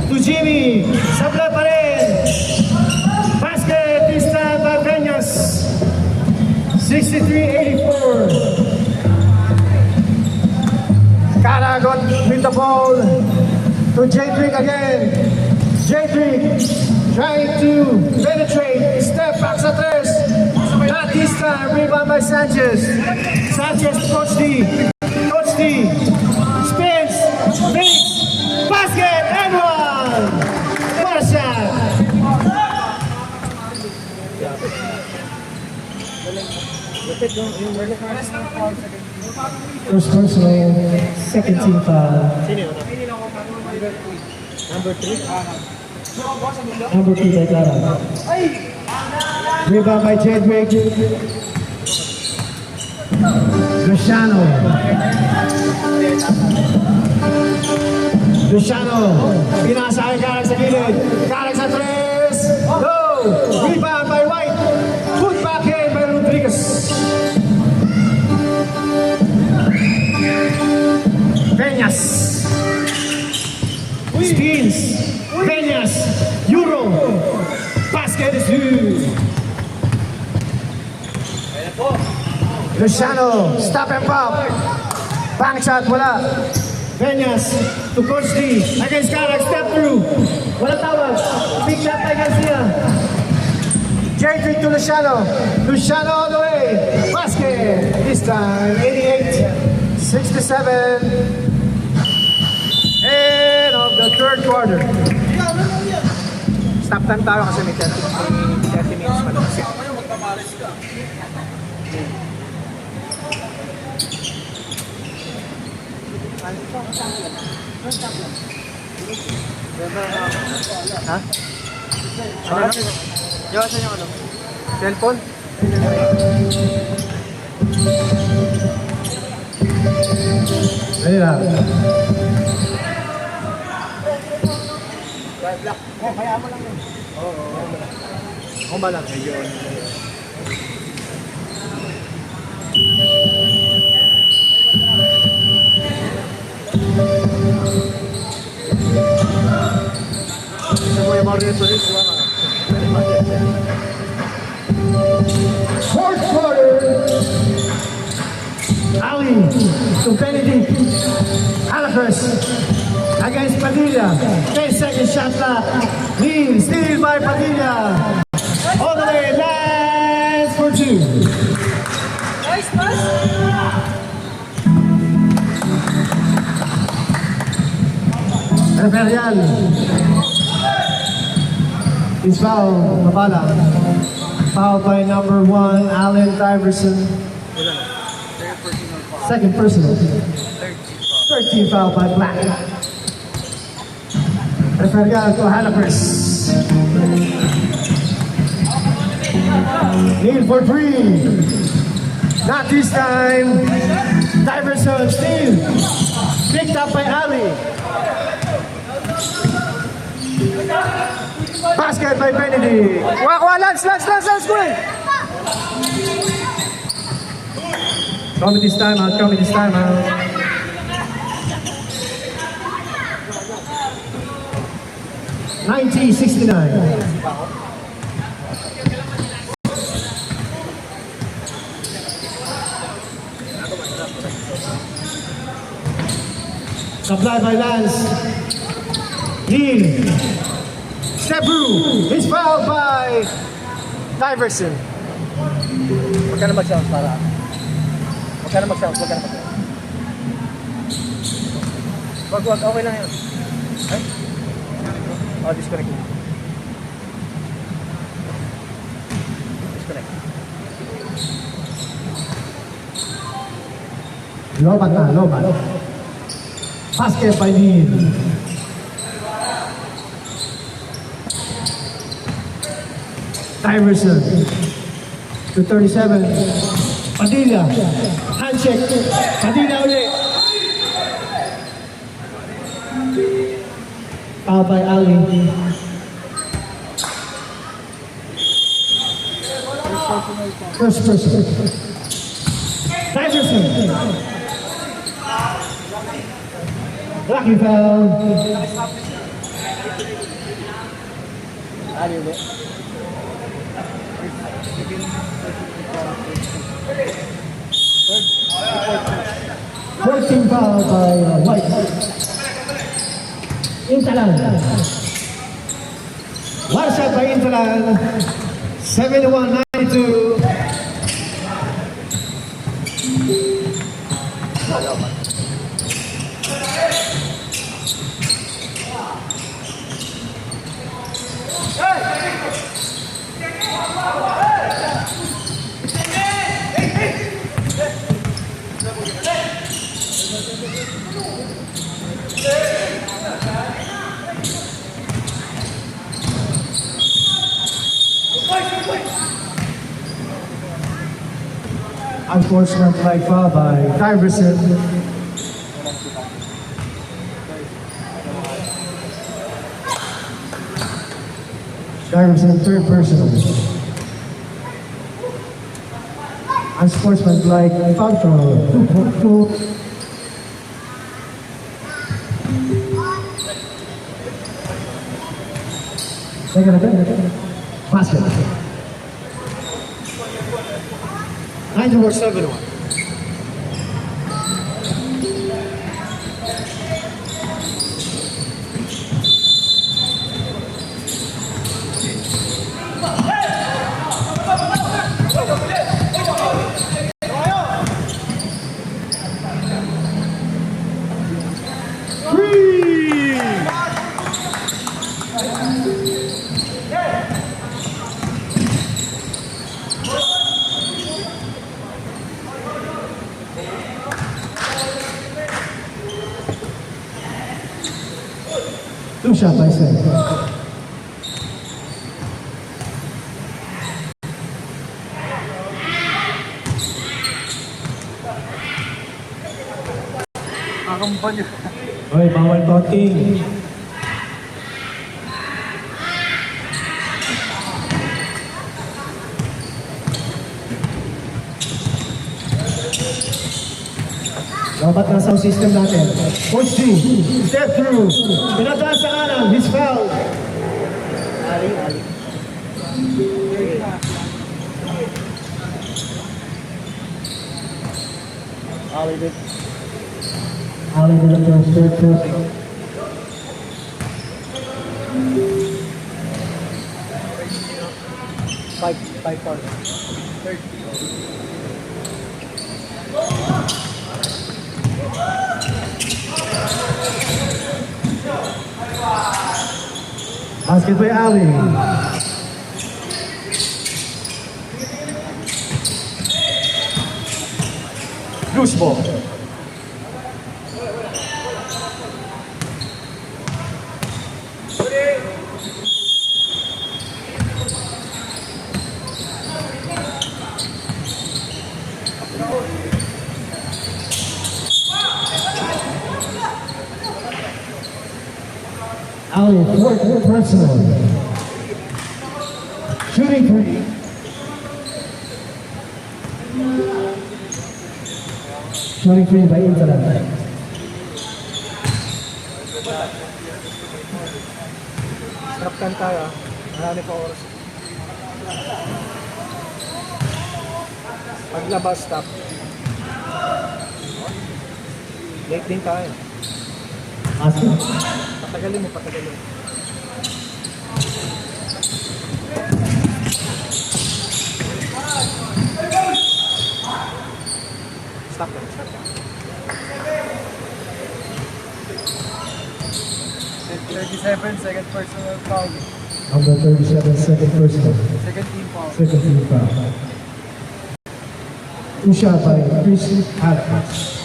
to Jimmy, sabla pa rin. Basket this time by Peñas. 63-84. Karag with the ball to Jedrick again. Jedrick trying to penetrate, step back sa tres. Not this time, rebound by Sanchez. Sanchez to Coach D. Coach D spins, makes, basket, and one. What a shot. First personal, second team foul. Number 3. Number 2 by Karag. Rebound by Jedrick. Luciano. Luciano. Pinasa kay Karag sa gilid. Karag sa tres. No! Rebound by White. Put back in by Rodriguez. Peñas. Spins. Peñas. Euro. Basket is good. Luciano. Stop and pop. Bank shot. Wala. Peñas to Coach D. Against Karag. Step through. Wala tawag. Big shot by Garcia. Jedrick to Luciano. Luciano all the way. Basket. This time 88-67. End of the third quarter. Stop time tayo kasi may 30 minutes pa lang kasi. Ha? Yawa sa yung ano? Cellphone? Ayun lang. Kaya mo lang yun. Oo. Ako ba lang? Medyo. Isa mo yung mga rito rin. Kuha ka. Fourth quarter. Ali to Benedict Alacruz against Padilla. 10-second shot clock. Lead, steal by Padilla. All the way, last for two. Nice pass! Referian. Is foul, Mabala. Fouled by number 1, Allen Diverson. Second personal. 13 foul by Black. Referian to Halapers. Need for three. Not this time. Diverson steal. Picked up by Ali. Basket by Benedict. Kuha, Lance, go eh. Coming this time out. $19.69. Supply by Lance. Hill. Sebru is fouled by Diverson. Huwag ka na mag-sound para. Huwag ka na mag-sound. Wag, okay lang yun. Ay? Oh, disconnect. Disconnect. Loban. Basket by Hill. Diverson to 37. Padilla. Handshake. Padilla ulit. Foul by Ali. First person. Diverson. Lucky foul. Ali ulit. Third. 14 foul by White. Intalan. One shot by Intalan. 71-92. Unfortunate flag foul by Diverson. Diverson, third personal. Unsportsmanlike foul trouble. Second. Basket. 94-71. Two shot by Seth. Nakakambal yun. Hoy, bawal talking. Dapat na sound system natin. Coach G, step through. Pinataas sa kanan, he's fouled. Ali did. Ali with the first third first. Five points. Basket by Ali. Loose ball. Ali, fourth personal. Shooting three. Shooting three by Inter. Strap kan tayo. Marami pa oras. Paglabas, stop. Late din tayo. Basket. Patagalin mo, patagalin. Stop lang, stop lang. 37, second personal foul. Number 37, second personal. Second team foul. Second team foul. Two shot by Chris Adams.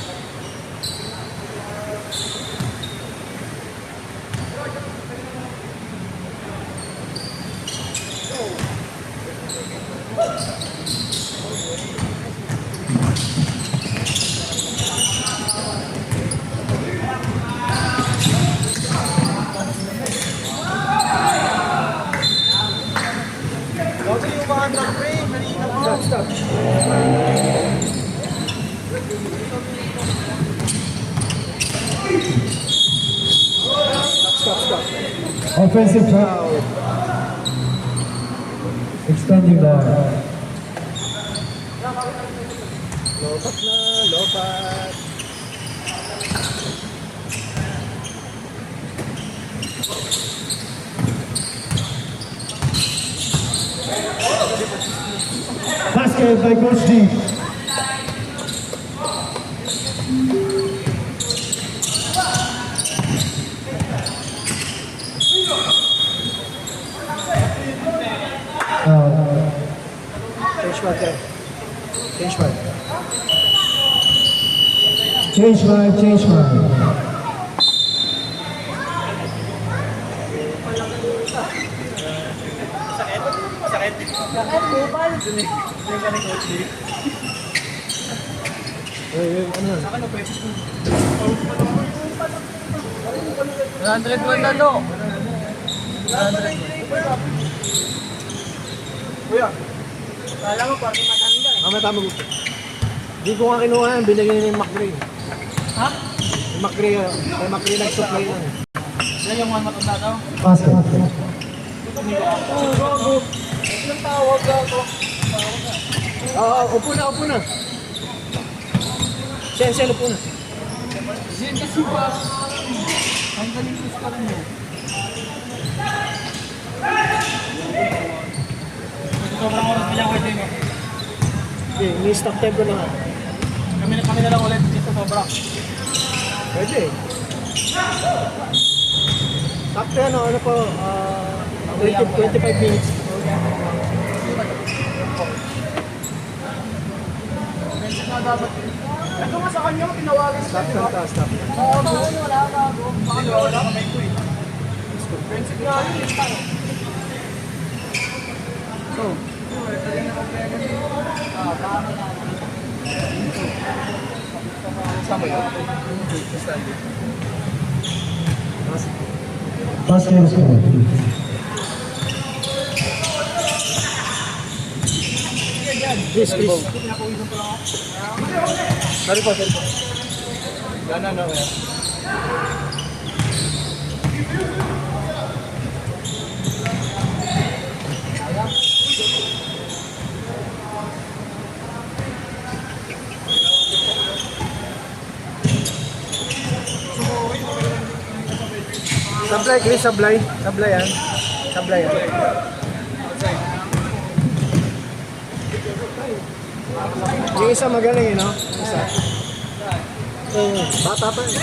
Huwag yung umahan ng frame. Kanina mo. Stop. Stop. Offensive foul. Extending the Lobat na, lobat. basket by Coach D. Change back there. Change back. Change five. Ano yan? 101 na to. Kuya. Kala mo parang matanda eh. Mamaya tama gusto. Hindi ko nga kinuha yan, binigay ni McRae. Ha? Yung McRae, kay McRae nag-supply yan. Yan yung mga matanda to. Basket. Anong tawag ako? Upo na. Sen, upo na. Yan kasi ba? Ang galing ko sa kanya. Sobrang oras nila ako ito mo. Okay, ni-stop tempo na nga. Kami na lang ulit dito sobra. Pwede. Stop yan, ano po, 25 minutes. Ito nga sa kanya, tinawagan Stop. Oo, wala bago. Baka wala kamay ko eh. Friendship na yun eh. Basket score. Chris. Sorry po. No. Sablay, Chris, sablay. Sablay yan. Sablay yan. Yung isa magaling, no? Isa. Bata pa eh.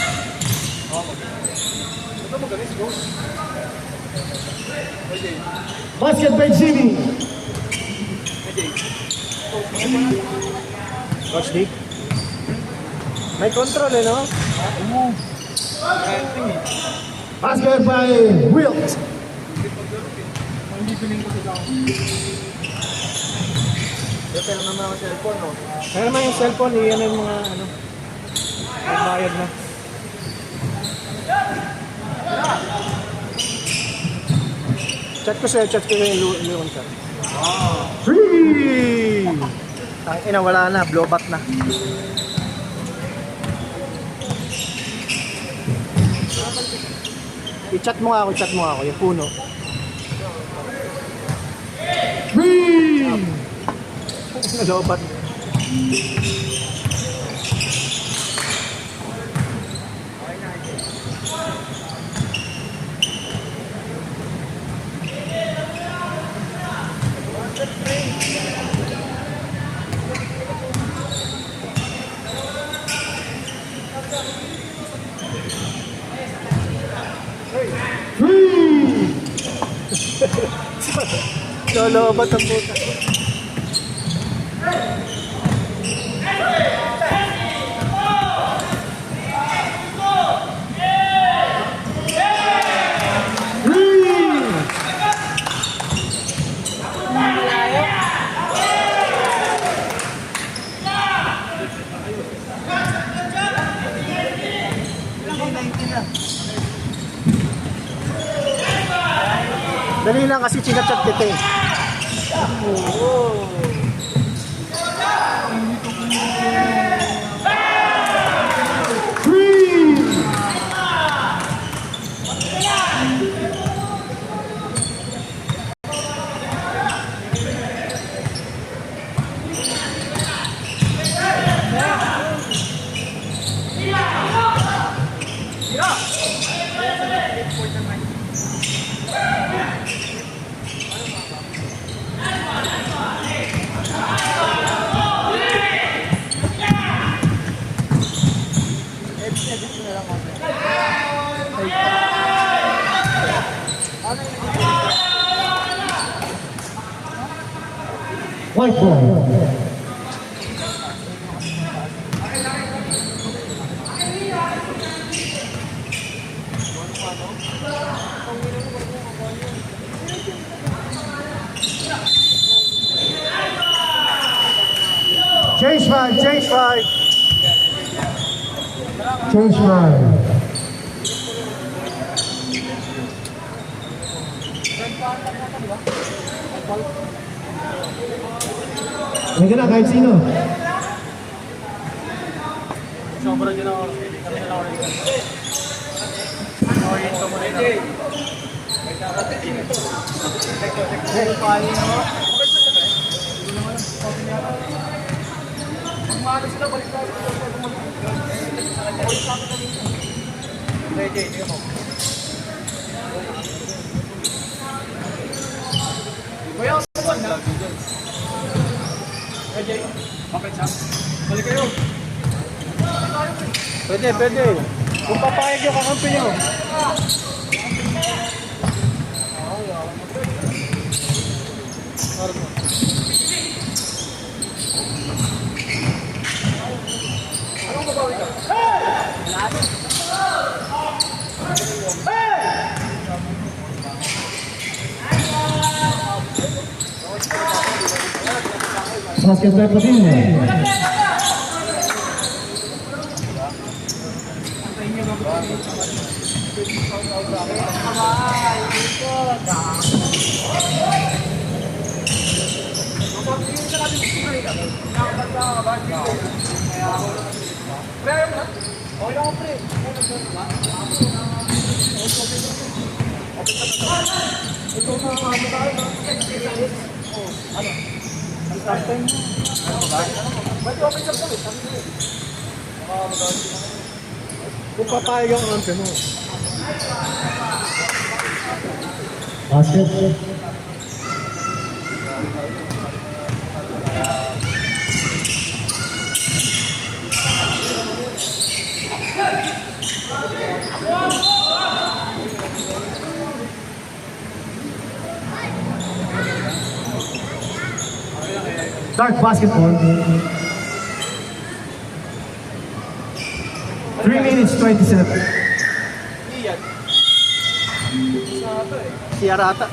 Basket by Jimmy. Coach Dick. May control eh, no? Basket by Wilt. Pero naman ako cellphone, no? Kaya naman yung cellphone, iyan yung mga ano. Magbayad na. Chat ko yung Leon chat. Free! Ang ina, wala na, blowback na. I-chat mo nga ako, yung puno. Free! Nalobat. Free! Nalobat ang puta. Dali lang kasi chinachat kita eh. White ball. Change five. Change five. Sige na, kahit sino. Sobra dyan ako. Kami na lang ako rin. Oriento mo rin ako. Magmahalo sila, balik na. Hindi mo. Kuya, saan na? Bakit siya? Balik kayo. Pwede. Kung papayag yung kakampi nyo. Anong babawi ka? Basket by Patino. Kung papayag ang ampe mo. Basket. Start basketball. 3 minutes 27. Si Arata.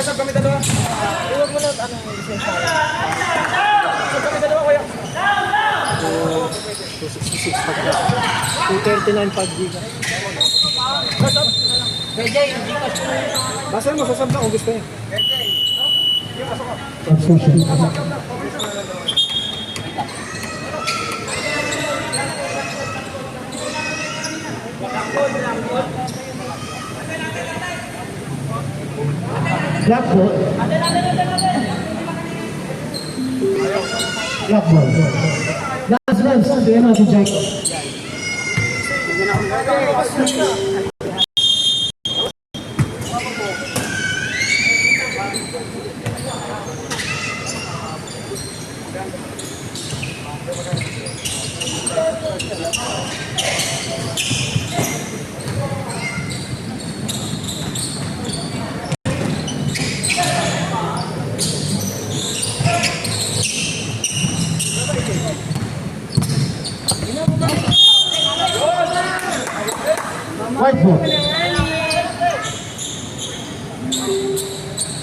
Sab kami dalawa. Iwag mo na ano yung lisensya. Sab kami dalawa kuya. 266 pag 239 pag giga. Basta mo sasab na kung gusto niya. Blackboard. Blackboard. Last one, sabihin natin Jacob. Whiteboard.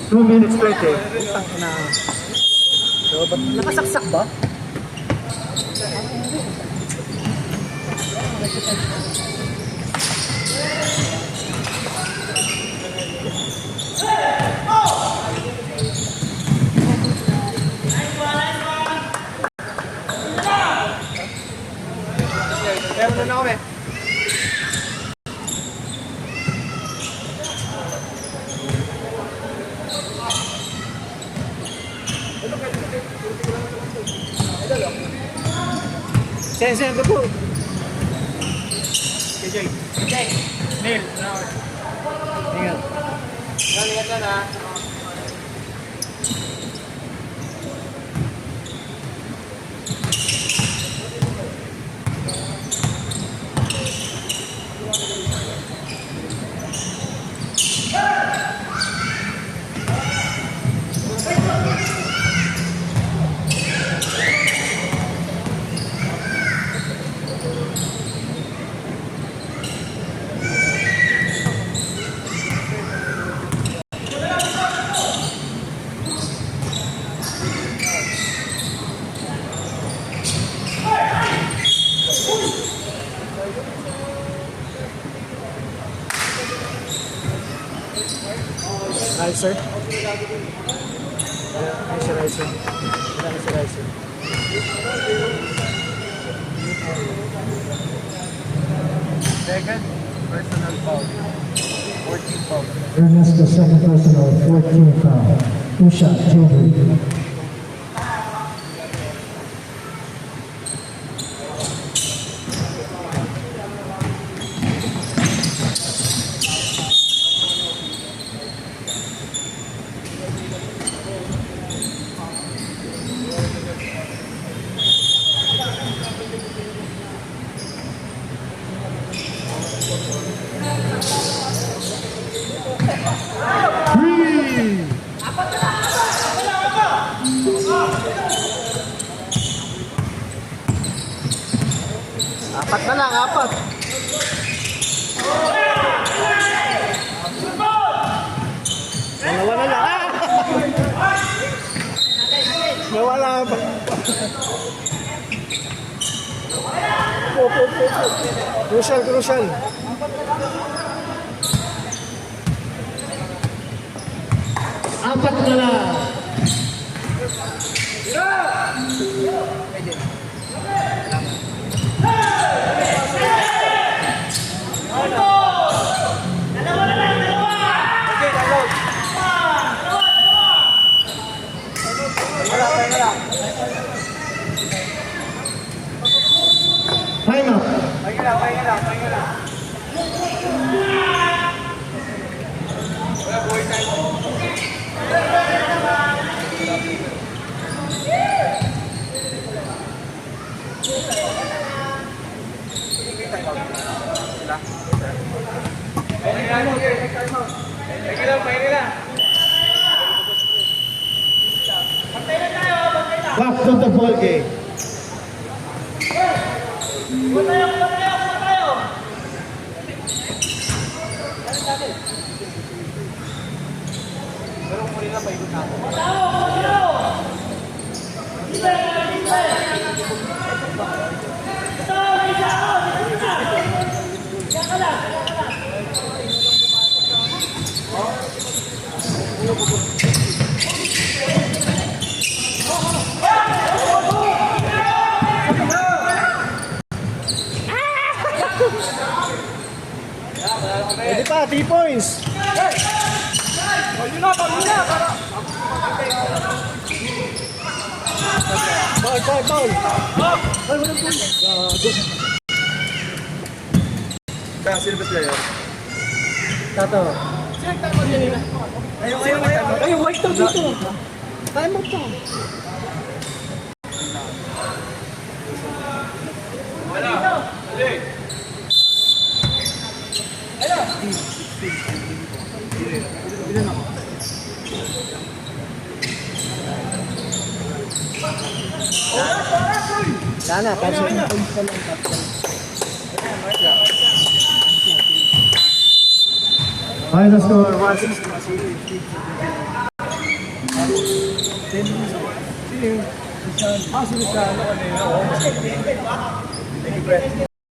2 minutes 20. So, ba't nakasaksak ba? Meron na kami. Sensor ko po. KJ. Neil. Ingat. Ingat ka na. Riser. Nice riser. Nice riser. Second, personal foul. 14 foul. Ernesto, second personal, 14 foul. 2 shot, Jacob. Apat na lang, apat. Nawala na. Nawala ba? Crucial, crucial. Apat na lang. Time up. Back to the ball game. Pwede pa, 3 points. Foul, foul, foul. Sino ba sila yun? Tato. Ay, white to dito. Time out to. Wala na, kasi yung points pa lang. Final score, 160.